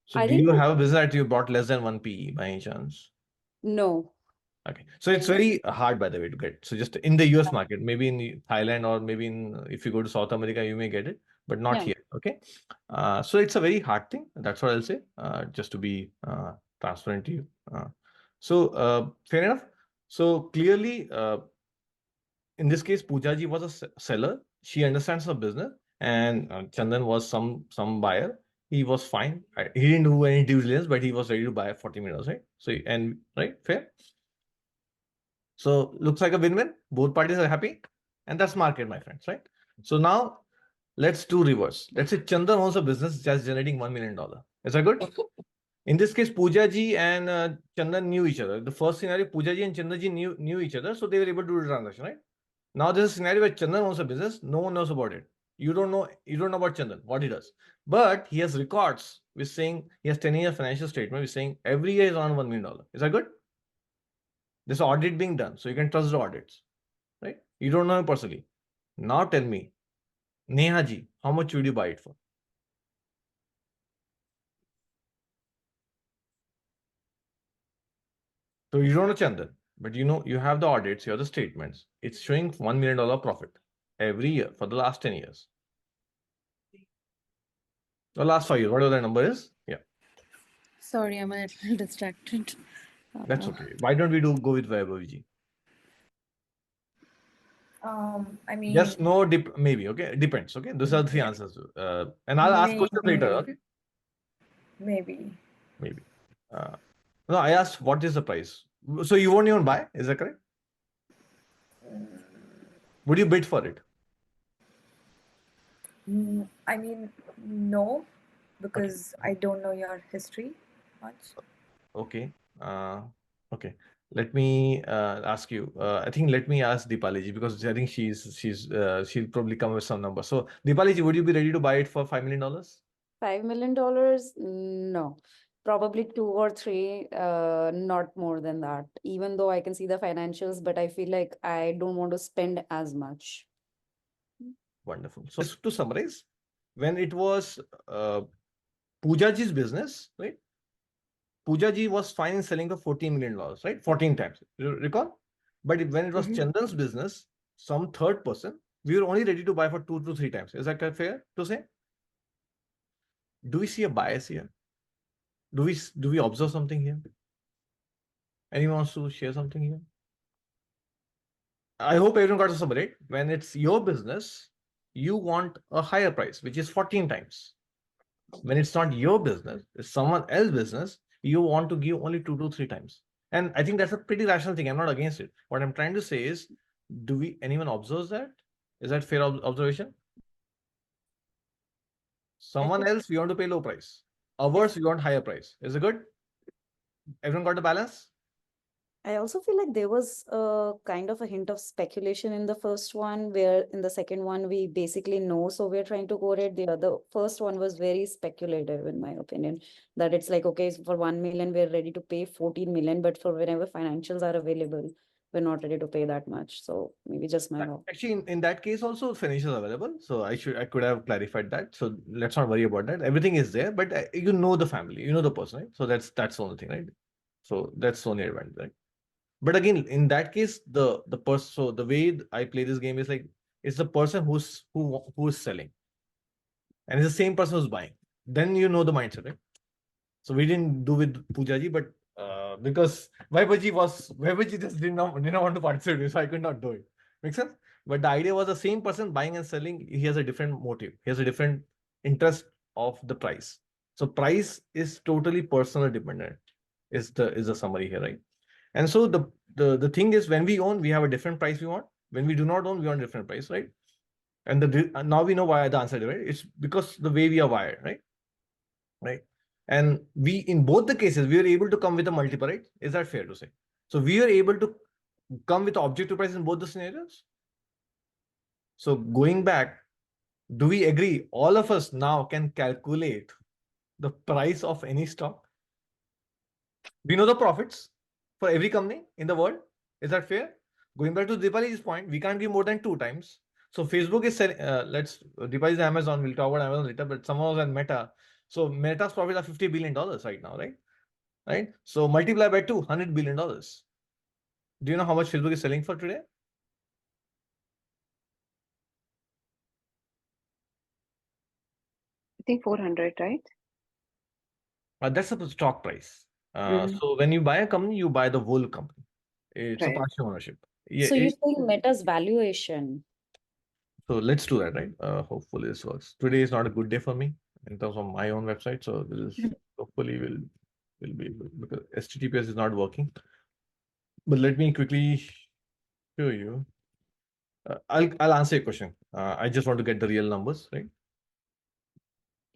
so I do think you have a business that you bought less than 1 PE by any chance? no. Okay. So it's very hard, by the way, to get. So just in the US market, maybe in Thailand or maybe in if you go to South America, you may get it, but not Yeah. here. Okay. So it's a very hard thing. That's what I'll say, just to be transparent to you. Fair enough. So clearly, in this case, Pooja ji was a seller. She understands her business, and Chandan was some buyer. He was fine. He didn't do any due diligence, but he was ready to buy $40 million, right? So and right, fair. So looks like a win-win. Both parties are happy, and that's market, my friends, right? So now let's do reverse. Let's say Chandan owns a business just generating $1 million. Is that good? In this case, Pooja ji and Chandan knew each other. The first scenario, Pooja ji and Chandan ji knew each other, so they were able to do the transaction, right? Now there's a scenario where Chandan owns a business, no one knows about it. You don't know about Chandan, what he does. But he has records with saying he has 10 years financial statement with saying every year is on $1 million. Is that good? There's audit being done, so you can trust the audits, right? You don't know him personally. Now tell me, Neha ji, how much would you buy it for? So you don't know Chandan, but you know you have the audits, you have the statements. It's showing $1 million profit every year for the last 10 years. The last 5 years, whatever the number is. Yeah, Sorry, I'm a little distracted. that's okay. Why don't we go with Vaibhaviji? I mean, Yes, no, maybe. Okay, depends. Okay, those are the three answers. And I'll ask questions later. Okay, maybe. maybe. No, I asked what is the price. So you won't even buy? Is that correct? Would you bid for it? I mean, no, because I don't know your history much. Okay. Okay. Let me ask you. I think let me ask Deepaliji because I think she'll probably come with some number. So Deepaliji, would you be ready to buy it for $5 million? $5 million? No, probably 2 or 3, not more than that. Even though I can see the financials, but I feel like I don't want to spend as much. Wonderful. So to summarize, when it was Poojaji's business, right? Poojaji was fine in selling for $14 million, right? 14 times. You recall? But when it was Chandan's business, some third person, we were only ready to buy for 2 to 3 times. Is that fair to say? Do we see a bias here? Do we observe something here? Anyone wants to share something here? I hope everyone got to summary. Right? When it's your business, you want a higher price, which is 14 times. When it's not your business, it's someone else's business, you want to give only 2 to 3 times. And I think that's a pretty rational thing. I'm not against it. What I'm trying to say is, anyone observes that? Is that fair observation? Someone else, we want to pay low price. Ours, we want higher price. Is it good? Everyone got the balance? I also feel like there was a kind of a hint of speculation in the first one, where in the second one we basically know, so we're trying to go at the other. First one was very speculative, in my opinion, that it's like, okay, so for 1 million, we're ready to pay 14 million, but for whenever financials are available, we're not ready to pay that much. So maybe just my own. Actually, in that case, also finish is available. So I could have clarified that. So let's not worry about that. Everything is there, but you know the family, you know the person, right? So that's the only thing, right? So that's the only advantage, right? But again, in that case, the person. So the way I play this game is like it's the person who's selling, and it's the same person who's buying. Then you know the mindset, right? So we didn't do with Poojaji, but because Vaibhaji just didn't want to participate, so I could not do it. Make sense? But the idea was the same person buying and selling. He has a different motive. He has a different interest of the price. So price is totally personal dependent. Is the summary here, right? And so the thing is, when we own, we have a different price we want. When we do not own, we want a different price, right? And now we know why the answer is, right? It's because the way we are wired, right? Right. And we, in both the cases, we were able to come with a multiple, right? Is that fair to say? So we were able to come with objective price in both the scenarios. So going back, do we agree? All of us now can calculate the price of any stock. We know the profits for every company in the world. Is that fair? Going back to Deepali's point, we can't give more than 2 times. So Facebook is selling, Deepali is Amazon, we'll talk about Amazon later, but someone was at Meta. So Meta's profits are $50 billion right now, right? Right? So multiply by 2, $100 billion. Do you know how much Facebook is selling for today? I think 400, right? That's the stock price. So when you buy a company, you buy the whole company. It's a Right. partial ownership. So you're saying Meta's valuation? So let's do that, right? Hopefully this works. Today is not a good day for me in terms of my own website. So hopefully will be because HTTPS is not working. But let me quickly show you. I'll answer your question. I just want to get the real numbers, right?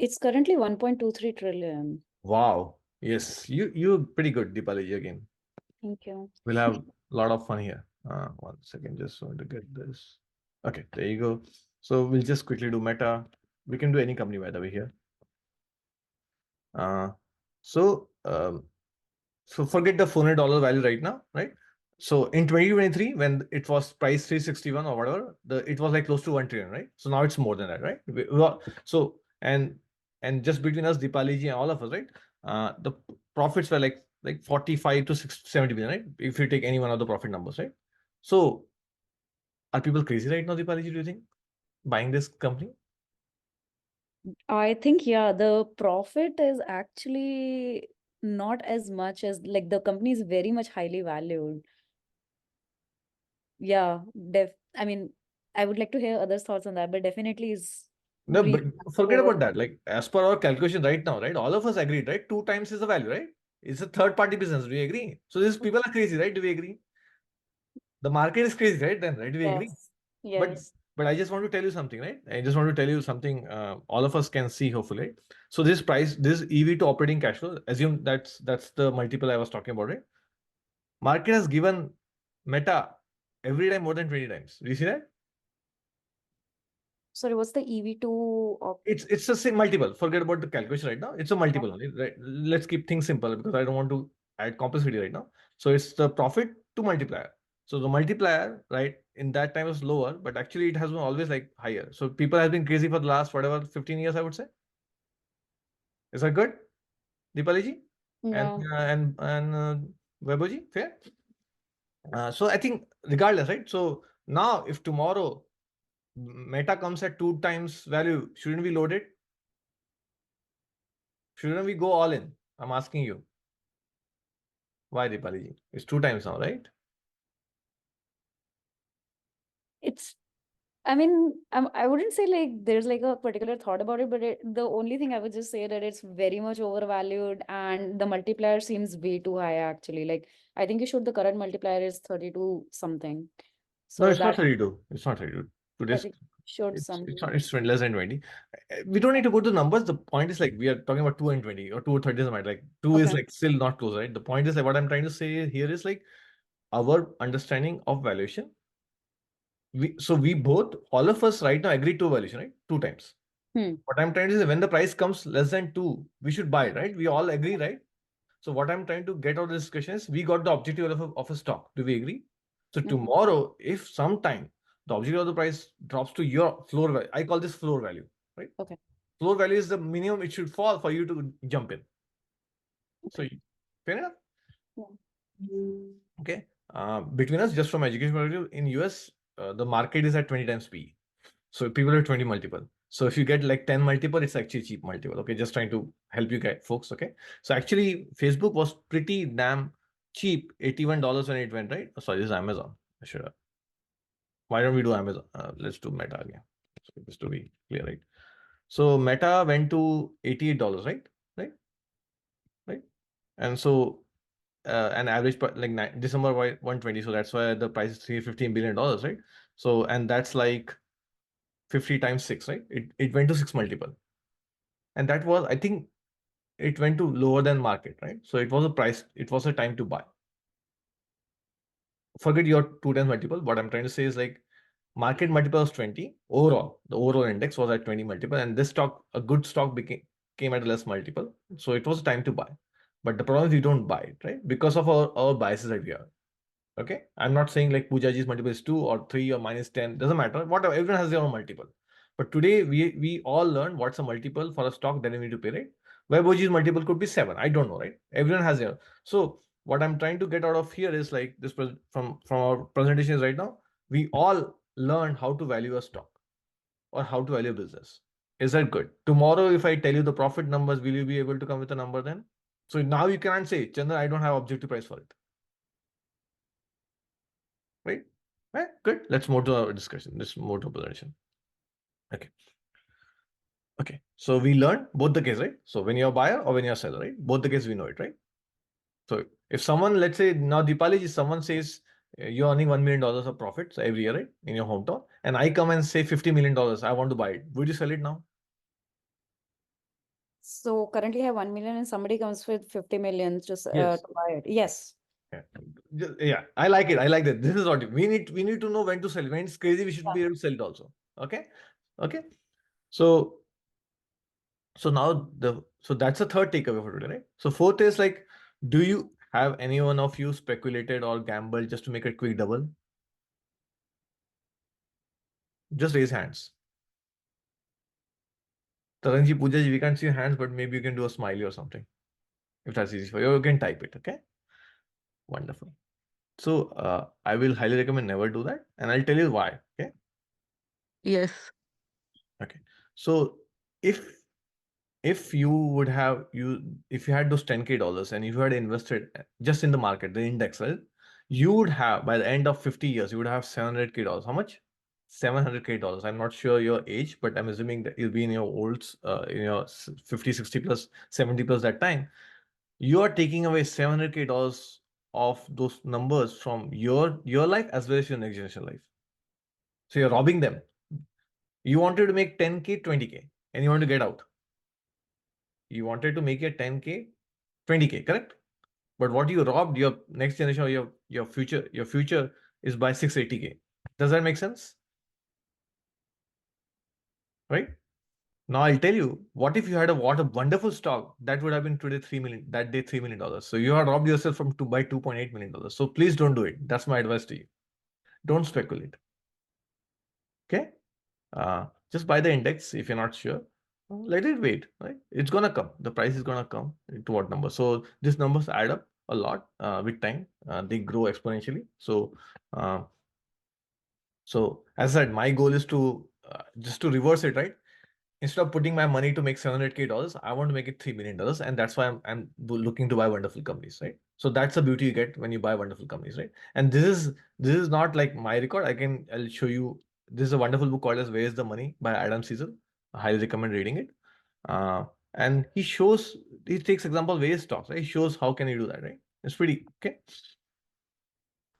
It's currently 1.23 trillion. Wow. Yes, you're pretty good, Deepaliji, again. Thank you. We'll have a lot of fun here. 1 second, just want to get this. Okay, there you go. So we'll just quickly do Meta. We can do any company, by the way, here. So forget the $400 value right now, right? So in 2023, when it was priced 361 or whatever, it was like close to 1 trillion, right? So now it's more than that, right? So and just between us, Deepaliji and all of us, right? The profits were like 45 to 70 billion, right? If you take any one of the profit numbers, right? So are people crazy right now, Deepaliji, do you think, buying this company? I think, yeah, the profit is actually not as much as like the company is very much highly valued. Yeah, I mean, I would like to hear others' thoughts on that, but definitely is No, but really forget over. about that. Like as per our calculation right now, right? All of us agreed, right? 2 times is the value, right? It's a third party business. Do we agree? So these people are crazy, right? Do we agree? The market is crazy, right? Then, right? Do we agree? Yes. But Yes. but I just want to tell you something, right? I just want to tell you something. All of us can see, hopefully. Right? So this price, this EV to operating cash flow, assume that's the multiple I was talking about, right? Market has given Meta every time more than 20 times. Do you see that? Sorry, what's the EV2 of It's the same multiple. Forget about the calculation right now. It's a multiple only, right? Let's keep things simple because I don't want to add complexity right now. So it's the profit to multiplier. So the multiplier, right, in that time was lower, but actually it has been always like higher. So people have been crazy for the last whatever 15 years, I would say. Is that good, Deepaliji? And yeah. Vaibhavji, fair? So I think regardless, right? So now if tomorrow Meta comes at 2 times value, shouldn't we load it? Shouldn't we go all in? I'm asking you. Why, Deepaliji? It's 2 times now, right? It's I mean, I wouldn't say like there's like a particular thought about it, but the only thing I would just say that it's very much overvalued and the multiplier seems way too high actually. Like I think you should the current multiplier is 32 something. No, So it's not that 32. It's not 32. I Today's think should it's something. not it's less than 20. We don't need to go to numbers. The point is like we are talking about 2 and 20 or 2 or 30 doesn't matter. Like 2 is Okay. like still not close, right? The point is like what I'm trying to say here is like our understanding of valuation. We both, all of us right now agree to valuation, right? 2 times. Hmm. What I'm trying to say, when the price comes less than 2, we should buy it, right? We all agree, right? So what I'm trying to get out of this discussion is we got the objective of a stock. Do we agree? So Yeah. tomorrow, if sometime the objective of the price drops to your floor value, I call this floor value, right? Okay. Floor value is the minimum it should fall for you to jump in. So fair enough? Yeah. Okay. Between us, just from education point of view, in US, the market is at 20 times PE. So people are 20 multiple. So if you get like 10 multiple, it's actually cheap multiple. Okay, just trying to help you guys, folks. Okay, so actually Facebook was pretty damn cheap, $81 when it went, right? Oh, sorry, this is Amazon. I should have. Why don't we do Amazon? Let's do Meta again. So just to be clear, right? So Meta went to $88, right? Right? Right? And so an average like December 120. So that's why the price is $315 billion, right? So and that's like 50 times 6, right? It went to 6 multiple. And that was, I think, it went to lower than market, right? So it was a price, it was a time to buy. Forget your 2 times multiple. What I'm trying to say is like market multiple was 20 overall. The overall index was at 20 multiple, and this stock, a good stock, came at a less multiple. So it was a time to buy. But the problem is we don't buy it, right? Because of our biases that we have. Okay. I'm not saying like Poojaji's multiple is 2 or 3 or minus 10. Doesn't matter. Whatever. Everyone has their own multiple. But today we all learn what's a multiple for a stock that we need to pay, right? Weiboji's multiple could be 7. I don't know, right? Everyone has their. So what I'm trying to get out of here is like this from our presentations right now. We all learn how to value a stock or how to value a business. Is that good? Tomorrow, if I tell you the profit numbers, will you be able to come with a number then? So now you can't say, Chandra, I don't have objective price for it. Right? Right? Good. Let's move to our discussion. Let's move to presentation. Okay. Okay. So we learned both the case, right? So when you're a buyer or when you're a seller, right? Both the case we know it, right? So if someone, let's say now Deepali, someone says you're earning $1 million of profits every year, right? In your hometown, and I come and say $50 million, I want to buy it. Would you sell it now? So currently I have 1 million and somebody comes with 50 million just Yes. to buy it. Yes. Yeah. Yeah, I like it. I like that. This is what we need to know when to sell. When it's crazy, we should be able to sell it also. Okay. Okay. So now so that's the third takeaway for today, right? So fourth is like, do you have any one of you speculated or gambled just to make a quick double? Just raise hands. Taranji, Pooja, we can't see your hands, but maybe you can do a smiley or something. If that's easy for you, you can type it. Okay. Wonderful. So I will highly recommend never do that, and I'll tell you why. Okay. Yes. Okay. So if you would have if you had those $10K and if you had invested just in the market, the index, right, you would have by the end of 50 years, you would have $700K. How much? $700K. I'm not sure your age, but I'm assuming that you'll be in your olds, in your 50, 60 plus, 70 plus that time. You are taking away $700K of those numbers from your life as well as your next generation life. So you're robbing them. You wanted to make 10K, 20K, and you want to get out. You wanted to make it 10K, 20K, correct? But what you robbed your next generation or your future is by 680K. Does that make sense? Right? Now I'll tell you, what if you had a wonderful stock that would have been today $3 million, that day $3 million. So you have robbed yourself from by $2.8 million. So please don't do it. That's my advice to you. Don't speculate. Okay? Just buy the index if you're not sure. Let it wait, right? It's gonna come. The price is gonna come to what number? So these numbers add up a lot with time. They grow exponentially. So as I said, my goal is to just to reverse it, right? Instead of putting my money to make $700K, I want to make it $3 million, and that's why I'm looking to buy wonderful companies, right? So that's the beauty you get when you buy wonderful companies, right? And this is not like my record. I'll show you. This is a wonderful book called as "Where Is the Money" by Adam Cecil. I highly recommend reading it. And he takes example various stocks, right? He shows how can you do that, right? It's pretty okay.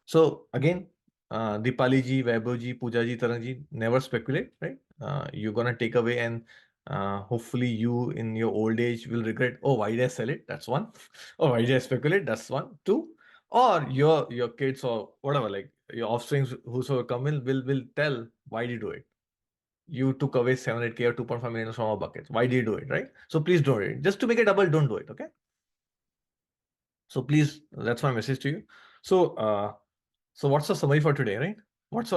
So again, Dipali ji, Vaibhav ji, Pooja ji, Tarang ji, never speculate, right? You're gonna take away, and hopefully you in your old age will regret, oh, why did I sell it? That's one. Or why did I speculate? That's one. Two. Or your kids or whatever, like your offspring, whosoever come in, will tell why did you do it. You took away 700K or 2.5 million from our buckets. Why did you do it, right? So please don't do it. Just to make it double, don't do it, okay? So please, that's my message to you. So what's the summary for today, right? What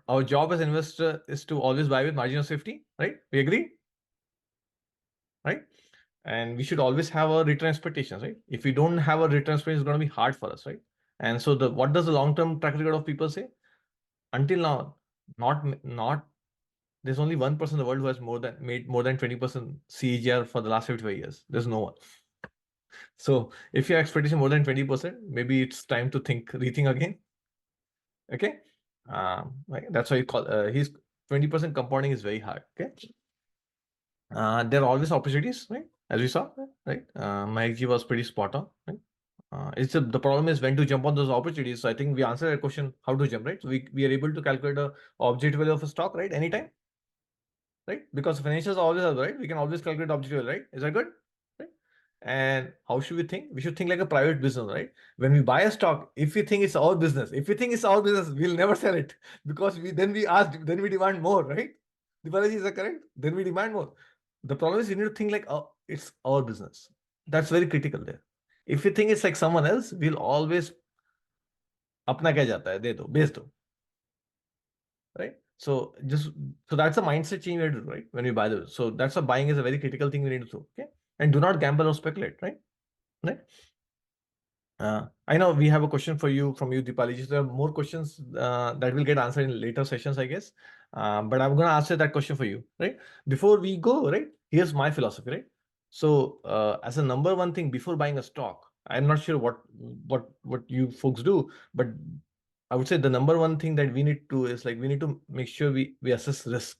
our job as investor is to always buy with margin of safety, right? We agree, right? And we should always have a return expectations, right? If we don't have a return expectation, it's going to be hard for us, right? And so what does the long-term track record of people say? Until now, not there's only 1% in the world who has made more than 20% CAGR for the last 55 years. There's no one. So if your expectation more than 20%, maybe it's time to rethink again. Okay, right? That's why he's 20% compounding is very hard. Okay, there are always opportunities, right? As we saw, right? Mike G was pretty spot on, right? The problem is when to jump on those opportunities. So I think we answered a question how to jump, right? So we are able to calculate the objective value of a stock, right? Anytime, right? Because financials are always right. We can always calculate objective value, right? Is that good? Right? And how should we think? We should think like a private business, right? When we buy a stock, if we think it's our business, we'll never sell it because we demand more, right? Dipalaji, is that correct? Then we demand more. The problem is you need to think like, oh, it's our business. That's very critical there. If you think it's like someone else, we'll always अपना क्या जाता है दे दो बेच दो, right? So that's a mindset change we have to do, right? When we buy those. So that's a buying is a very critical thing we need to do. Okay. And do not gamble or speculate, right? Right. I know we have a question for you from you, Dipali. There are more questions that will get answered in later sessions, I guess. But I'm going to answer that question for you, right? Before we go, right? Here's my philosophy, right? So as a number one thing before buying a stock, I'm not sure what you folks do, but I would say the number one thing that we need to do is like we need to make sure we assess risk.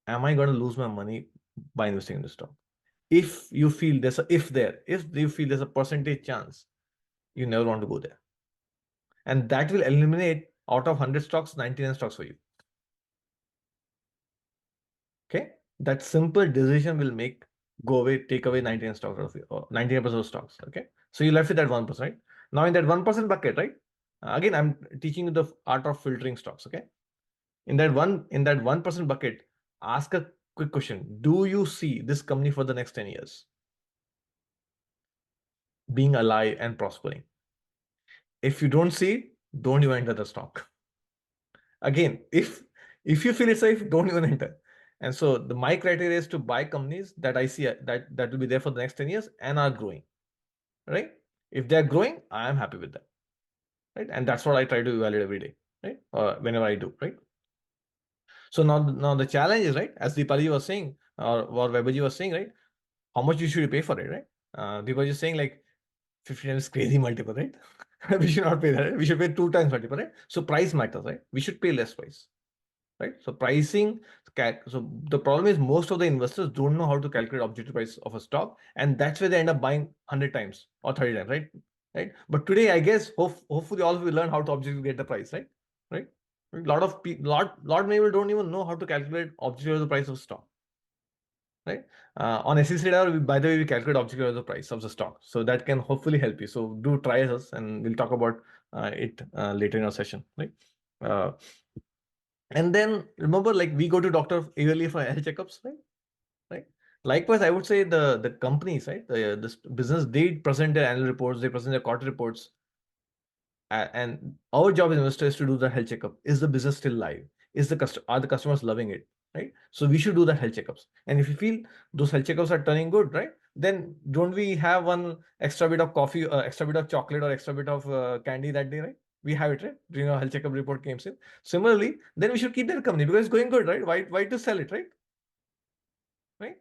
Am I going to lose my money by investing in the stock? If you feel if you feel there's a percentage chance, you never want to go there. And that will eliminate out of 100 stocks, 99 stocks for you. Okay. That simple decision will take away 99 stocks of you, or 99% of stocks. Okay. So you're left with that 1%, right? Now in that 1% bucket, right? Again, I'm teaching you the art of filtering stocks. Okay. In that 1% bucket, ask a quick question. Do you see this company for the next 10 years being alive and prospering? If you don't see it, don't even enter the stock. Again, if you feel it's safe, don't even enter. And so my criteria is to buy companies that I see that will be there for the next 10 years and are growing, right? If they're growing, I am happy with that, right? And that's what I try to evaluate every day, right? Whenever I do, right? So now the challenge is, right, as Deepali was saying, or Weberji was saying, right, how much you should pay for it, right? Deepali is saying like 50 times crazy multiple, right? We should not pay that, right? We should pay 2 times multiple, right? So price matters, right? We should pay less price, right? So pricing, so the problem is most of the investors don't know how to calculate objective price of a stock, and that's where they end up buying 100 times or 30 times, right? Right. But today, I guess, hopefully all of you learn how to objectively get the price, right? Right. A lot of people, lot many people don't even know how to calculate objective the price of stock, right? On SEC data, by the way, we calculate objective the price of the stock, so that can hopefully help you. So do try us, and we'll talk about it later in our session, right? Uh, and then remember, like we go to doctor yearly for health checkups, right? Right. Likewise, I would say the companies, right? This business, they present their annual reports, they present their quarter reports, and our job as investors is to do the health checkup. Is the business still live? Are the customers loving it, right? So we should do the health checkups. And if you feel those health checkups are turning good, right, then don't we have one extra bit of coffee, extra bit of chocolate, or extra bit of candy that day, right? We have it, right, during our health checkup report came in. Similarly, then we should keep that company because it's going good, right? Why to sell it, right? Right.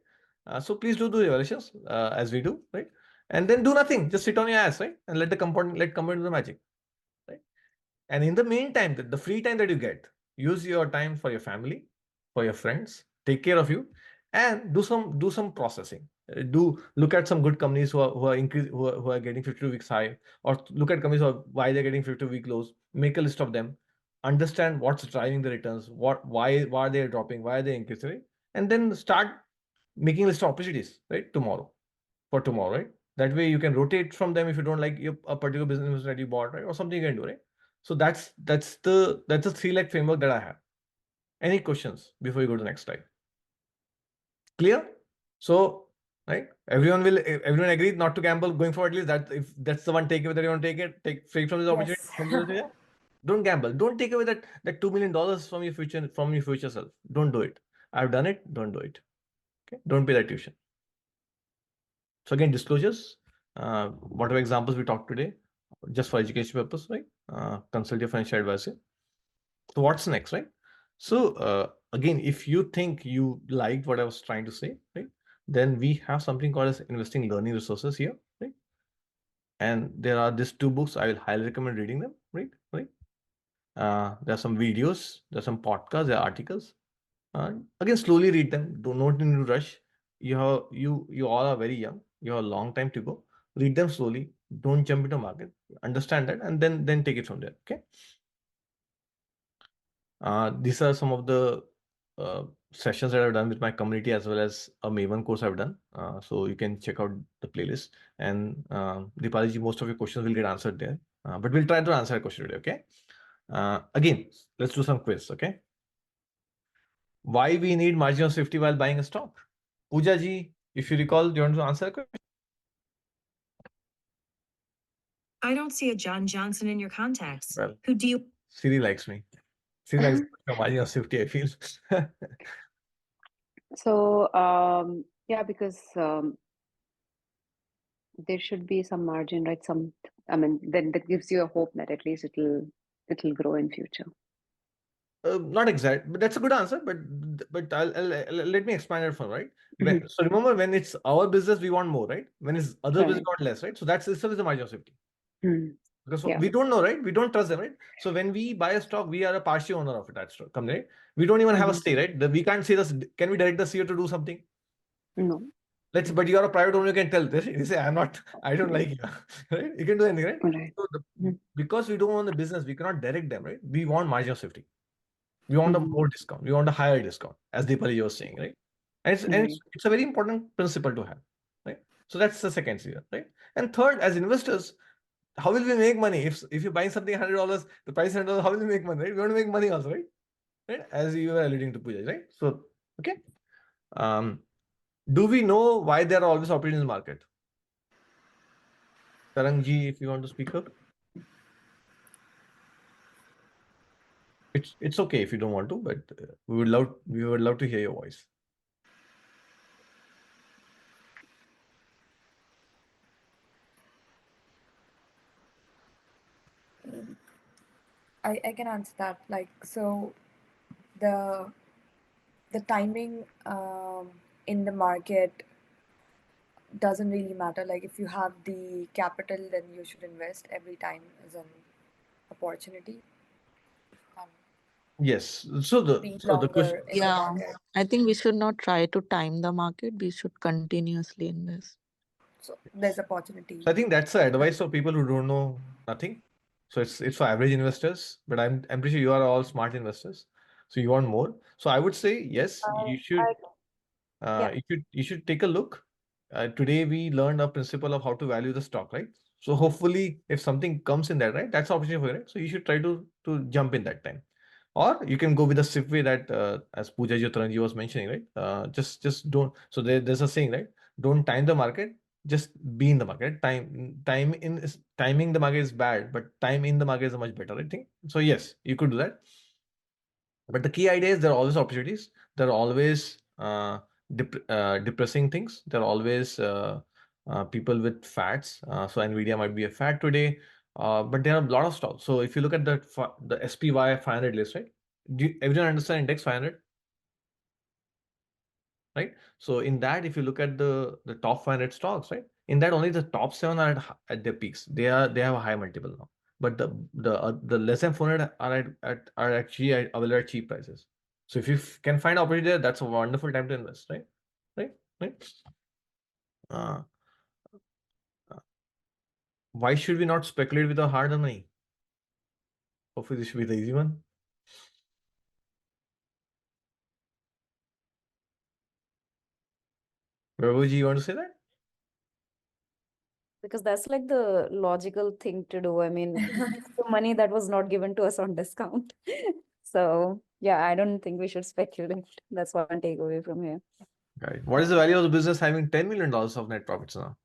So please do evaluations as we do, right? And then do nothing, just sit on your ass, right, and let compound do the magic, right? And in the meantime, the free time that you get, use your time for your family, for your friends, take care of you, and do some processing. Do look at some good companies who are getting 52 weeks high, or look at companies why they're getting 52-week lows. Make a list of them, understand what's driving the returns, why are they dropping, why are they increasing, and then start making list of opportunities, right, for tomorrow, right? That way you can rotate from them if you don't like a particular business that you bought, right, or something you can do, right? So that's the 3 leg framework that I have. Any questions before you go to the next slide? Clear? So, right, everyone agreed not to gamble going forward. At least that, if that's the one takeaway that you want to take free from this opportunity. Yes. Don't gamble. Don't take away that $2 million from your future self. Don't do it. I've done it. Don't do it. Okay. Don't pay that tuition. So again, disclosures. Whatever examples we talked today, just for education purpose, right? Consult your financial advisor. So what's next, right? So again, if you think you liked what I was trying to say, right, then we have something called as investing learning resources here, right? And there are these 2 books. I will highly recommend reading them, right? Right. There are some videos, there are some podcasts, there are articles. Again, slowly read them. Do not need to rush. You all are very young. You have a long time to go. Read them slowly. Don't jump into market. Understand that, and then take it from there. Okay. These are some of the sessions that I've done with my community, as well as a Maven course I've done. So you can check out the playlist. And Deepali ji, most of your questions will get answered there. But we'll try to answer a question today. Okay. Again, let's do some quiz. Okay. Why we need margin of safety while buying a stock? Pooja ji, if you recall, do you want to answer a question? I don't see a John Johnson in your contacts. Well, Who do you? Siri likes me. Siri likes the margin of safety, I feel. So, yeah, because there should be some margin, right? I mean, then that gives you a hope that at least it'll grow in future. Not exact, but that's a good answer. But let me expand it further, right? So remember, when it's our business, we want more, right? When it's other business, we want less, right? So that's itself is the margin of safety. Because Yeah. we don't know, right? We don't trust them, right? So when we buy a stock, we are a partial owner of it, that stock company, right? We don't even have a stake, right? We can't say this. Can we direct the CEO to do something? No. But you are a private owner, you can tell this. You say, I don't like you. Right? You can do anything, right? Right. So because we don't own the business, we cannot direct them, right? We want margin of safety. We want a more discount. We want a higher discount, as Deepali was saying, right? And it's a very important principle to have, right? So that's the second sphere, right? And third, as investors, how will we make money? If you're buying something $100, the price $100, how will we make money, right? We want to make money also, right? Right? As you were alluding to, Pooja, right? So, okay. Do we know why there are always opportunities in the market? Tarangji, if you want to speak up. It's okay if you don't want to, but we would love to hear your voice. I can answer that. Like, so the the timing in the market doesn't really matter. Like if you have the capital, then you should invest. Every time is an opportunity. Um, Yes. So being the question. longer in the Yeah, market. I think we should not try to time the market. We should continuously invest. So there's opportunity. So I think that's the advice for people who don't know nothing. So it's for average investors, but I'm pretty sure you are all smart investors. So you want more. So I would say yes, you should Yeah. you should take a look. Today we learned a principle of how to value the stock, right? So hopefully if something comes in that, right, that's opportunity for you, right? So you should try to jump in that time. Or you can go with the safe way that as Pooja Jyotaranji was mentioning, right? Just don't. So there's a saying, right? Don't time the market, just be in the market. Timing the market is bad, but time in the market is much better, I think. So yes, you could do that. But the key idea is there are always opportunities. There are always depressing things. There are always people with fats. So Nvidia might be a fat today, but there are a lot of stocks. So if you look at the SPY 500 list, right? Everyone understand index 500? Right? So in that, if you look at the top 500 stocks, right? In that, only the top 7 are at their peaks. They have a high multiple now. But the less than 400 are actually available at cheap prices. So if you can find opportunity there, that's a wonderful time to invest, right? Right? Uh, why should we not speculate with our hard-earned money? Hopefully, this should be the easy one. Vaibhavji, you want to say that? Because that's like the logical thing to do. I mean, the money that was not given to us on discount. So yeah, I don't think we should speculate. That's one takeaway from here. Right. What is the value of the business having $10 million of net profits now?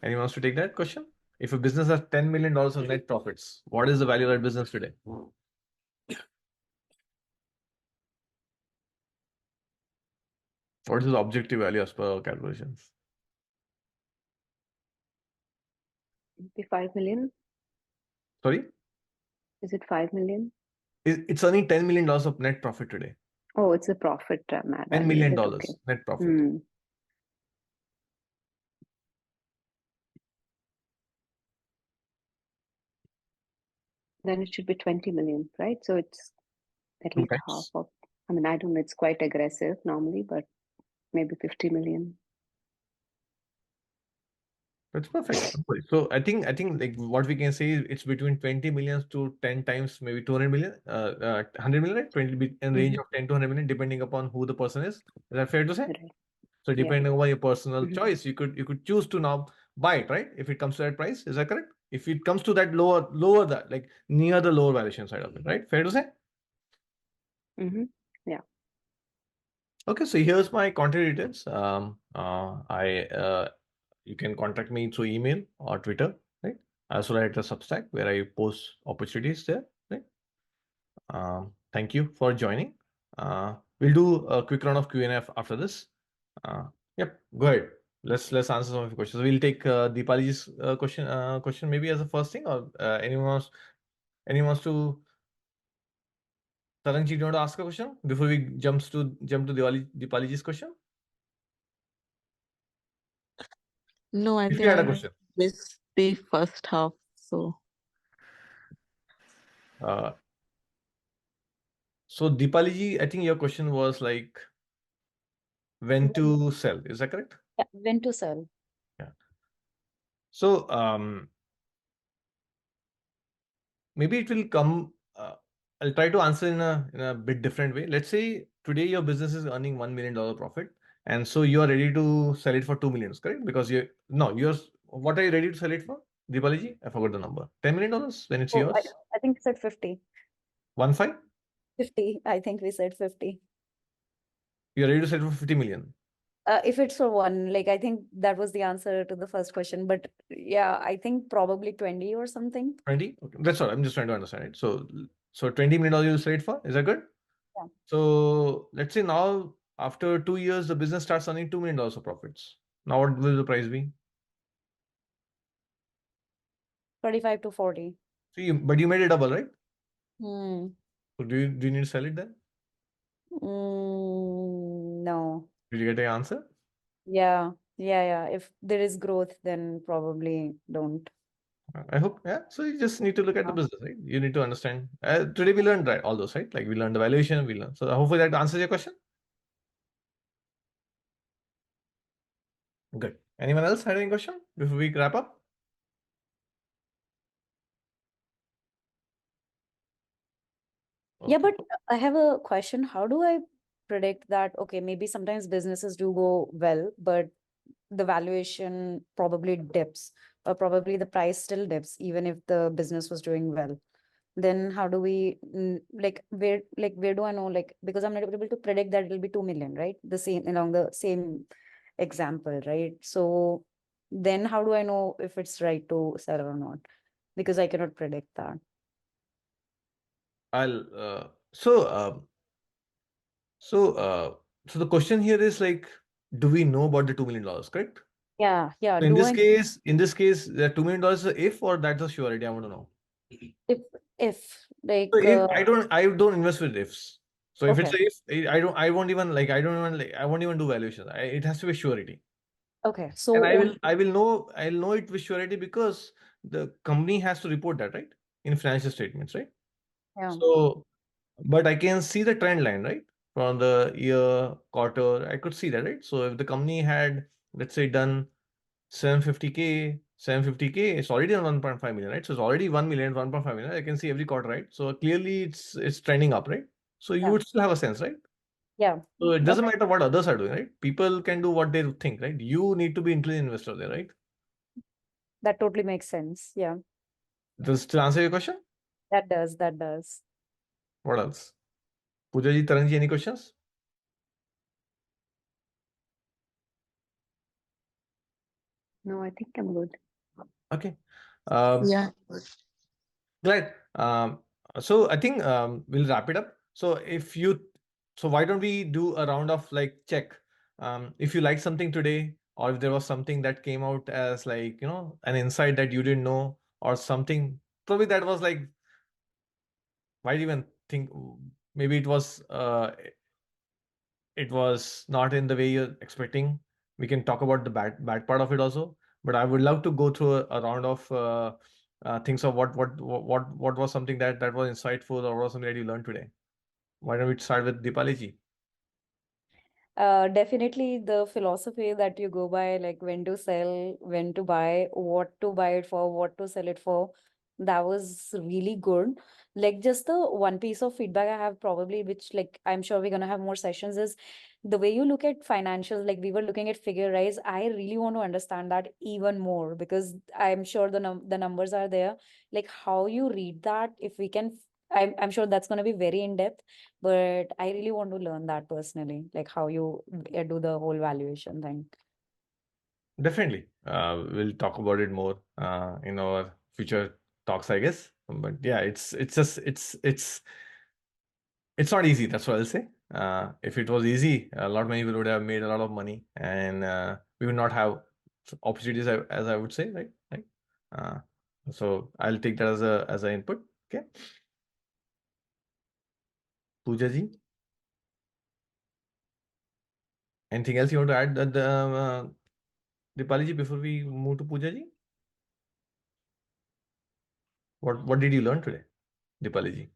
Anyone wants to take that question? If a business has $10 million of net profits, what is the value of that business today? What is the objective value as per our calculations? Be 5 million. Sorry? Is it 5 million? It's earning $10 million of net profit today. Oh, it's a profit $10 value, is million it? Okay. net profit. Hmm. Then it should be 20 million, right? So it's at least half Nice. of, I mean, I don't know, it's quite aggressive normally, but maybe 50 million. That's perfect. Okay. So I think like what we can say is it's between 20 million to 10 times maybe 200 million, 100 million, right? 20 in range of 10 to 100 million, depending upon who the person is. Is that fair to say? Right. So Yeah. depending on your personal Mhm. choice, you could choose to now buy it, right? If it comes to that price, is that correct? If it comes to that lower that like near the lower valuation side of it, right? Fair to say? Mm-hmm. Yeah. Okay, so here's my contact details. You can contact me through email or Twitter, right? As well as at the Substack where I post opportunities there, right? Thank you for joining. We'll do a quick round of Q&A after this. Yep, go ahead. Let's answer some of your questions. We'll take Deepali's question maybe as a first thing, or anyone wants to. Tarangji, do you want to ask a question before we jump to Deepali's question? No, I If think you had a I question. missed the first half. So So Deepaliji, I think your question was like when to sell. Is that correct? Yeah, when to sell. Yeah. So maybe it will come. I'll try to answer in a bit different way. Let's say today your business is earning $1 million profit, and so you are ready to sell it for 2 million, correct? Because what are you ready to sell it for, Deepaliji? I forgot the number. $10 million when it's Oh, yours. I think we said 50. 15? 50. I think we said 50. You're ready to sell it for 50 million. If it's for one, like I think that was the answer to the first question. But yeah, I think probably 20 or something. 20? Okay, that's all. I'm just trying to understand it. So $20 million you sell it for. Is that good? Yeah. So let's say now after 2 years the business starts earning $2 million of profits. Now what will the price be? 35 to 40. So but you made it double, right? Hmm. So do you need to sell it then? No. Did you get the answer? Yeah. If there is growth, then probably don't. I hope, yeah. So you just need to look at the Yeah. business, right? You need to understand. Today we learned, right, all those, right? Like we learned the valuation, we learned. So hopefully that answers your question. Good. Anyone else had any question before we wrap up? Yeah, Okay. but I have a question. How do I predict that? Okay, maybe sometimes businesses do go well, but the valuation probably dips, or probably the price still dips, even if the business was doing well. Then how do we where do I know, like, because I'm not able to predict that it'll be 2 million, right? The same along the same example, right? So then how do I know if it's right to sell or not? Because I cannot predict that. So the question here is like, do we know about the $2 million, correct? Yeah. So in Do this I case, the $2 million is a if or that's a surety? I want to know. if like So if I don't invest with ifs. So if it's okay. a if, I won't even like, I won't even do valuations. It has to be surety. Okay, so And I'll know it with surety because the company has to report that, right? In financial statements, right? yeah. So, but I can see the trend line, right? From the year, quarter, I could see that, right? So if the company had, let's say, done 750K, it's already on 1.5 million, right? So it's already 1 million, 1.5 million. I can see every quarter, right? So clearly it's trending up, right? So you Yeah. would still have a sense, right? Yeah. So it doesn't Okay. matter what others are doing, right? People can do what they think, right? You need to be intelligent investor there, right? That totally makes sense. Yeah, Does to answer your question? that does. What else? Pooja ji, Taran ji, any questions? No, I think I'm good. Okay. Yeah. Glad. So I think we'll wrap it up. So why don't we do a round of like check? If you liked something today, or if there was something that came out as like, an insight that you didn't know, or something, probably that was like, why do you even think, maybe it was not in the way you're expecting. We can talk about the bad part of it also. But I would love to go through a round of things of what was something that was insightful, or was something that you learned today. Why don't we start with Deepali ji? Definitely the philosophy that you go by, like when to sell, when to buy, what to buy it for, what to sell it for. That was really good. Like just the one piece of feedback I have probably, which like I'm sure we're gonna have more sessions, is the way you look at financials. Like we were looking at figure rise. I really want to understand that even more, because I'm sure the numbers are there. Like how you read that, if we can, I'm sure that's gonna be very in depth, but I really want to learn that personally, like how you do the whole valuation thing. Definitely. We'll talk about it more in our future talks, I guess. But yeah, it's not easy. That's what I'll say. If it was easy, a lot many people would have made a lot of money, and we would not have opportunities, as I would say, right? Right. Uh, so I'll take that as a input. Okay. Pooja ji, anything else you want to add, Dipali ji, before we move to Pooja ji? What did you learn today, Dipali ji?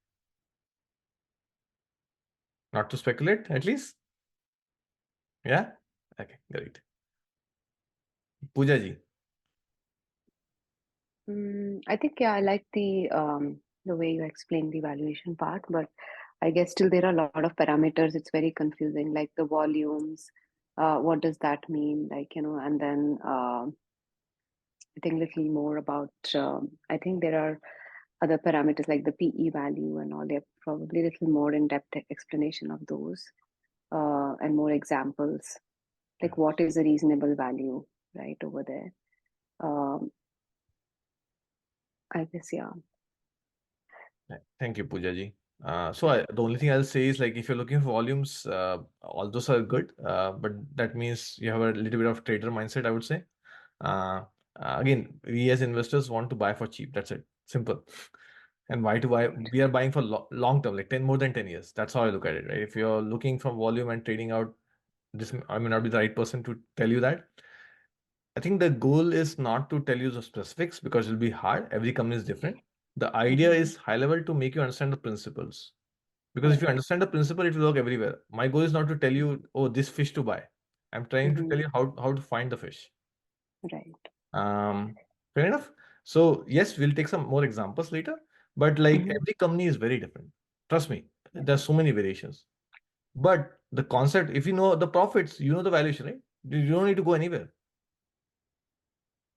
Not to speculate, at least. Yeah. Okay. Great. Pooja ji. I think, yeah, I like the way you explained the valuation part, but I guess still there are a lot of parameters. It's very confusing, like the volumes. What does that mean? Like, and then I think little more about. I think there are other parameters like the PE value and all. They're probably a little more in-depth explanation of those, and more examples. Like what is a reasonable value, right, over there. I guess, yeah. Thank you, Pooja ji. The only thing I'll say is, like, if you're looking for volumes, all those are good, but that means you have a little bit of trader mindset, I would say. Again, we as investors want to buy for cheap. That's it. Simple. And why to buy? We are buying for long term, like more than 10 years. That's how I look at it, right? If you're looking for volume and trading out, I may not be the right person to tell you that. I think the goal is not to tell you the specifics because it'll be hard. Every company is different. The idea Mhm. is high level to make you understand the principles. Because if you Right. understand the principle, it will work everywhere. My goal is not to tell you, oh, this fish to buy. I'm trying to tell Mhm. you how to find the fish. Right. Fair enough. So yes, we'll take some more examples later. But like Mhm. every company is very different. Trust me, there's so many variations. But the concept, if you know the profits, you know the valuation, right? You don't need to go anywhere,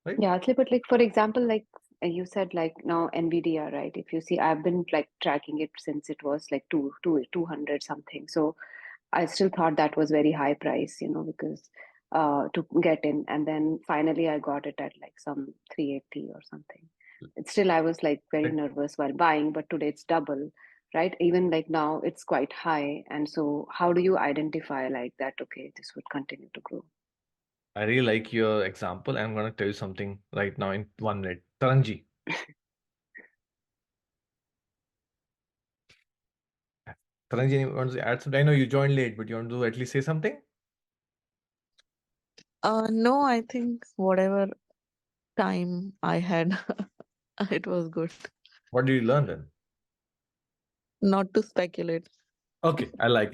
right? Yeah, actually, but like for example, like you said, like now NVIDIA, right? If you see, I've been like tracking it since it was like 200 something. So I still thought that was very high price, because to get in, and then finally I got it at like some 380 or something. It's still, I was like very Like, nervous while buying, but today it's double, right? Even like now it's quite high. And so how do you identify like that, okay, this would continue to grow? I really like your example. I'm going to tell you something right now in 1 minute. Taranji. Taranji, you want to add something? I know you joined late, but you want to at least say something? No, I think whatever time I had, it was good. What did you learn then? Not to speculate. Okay, I like it.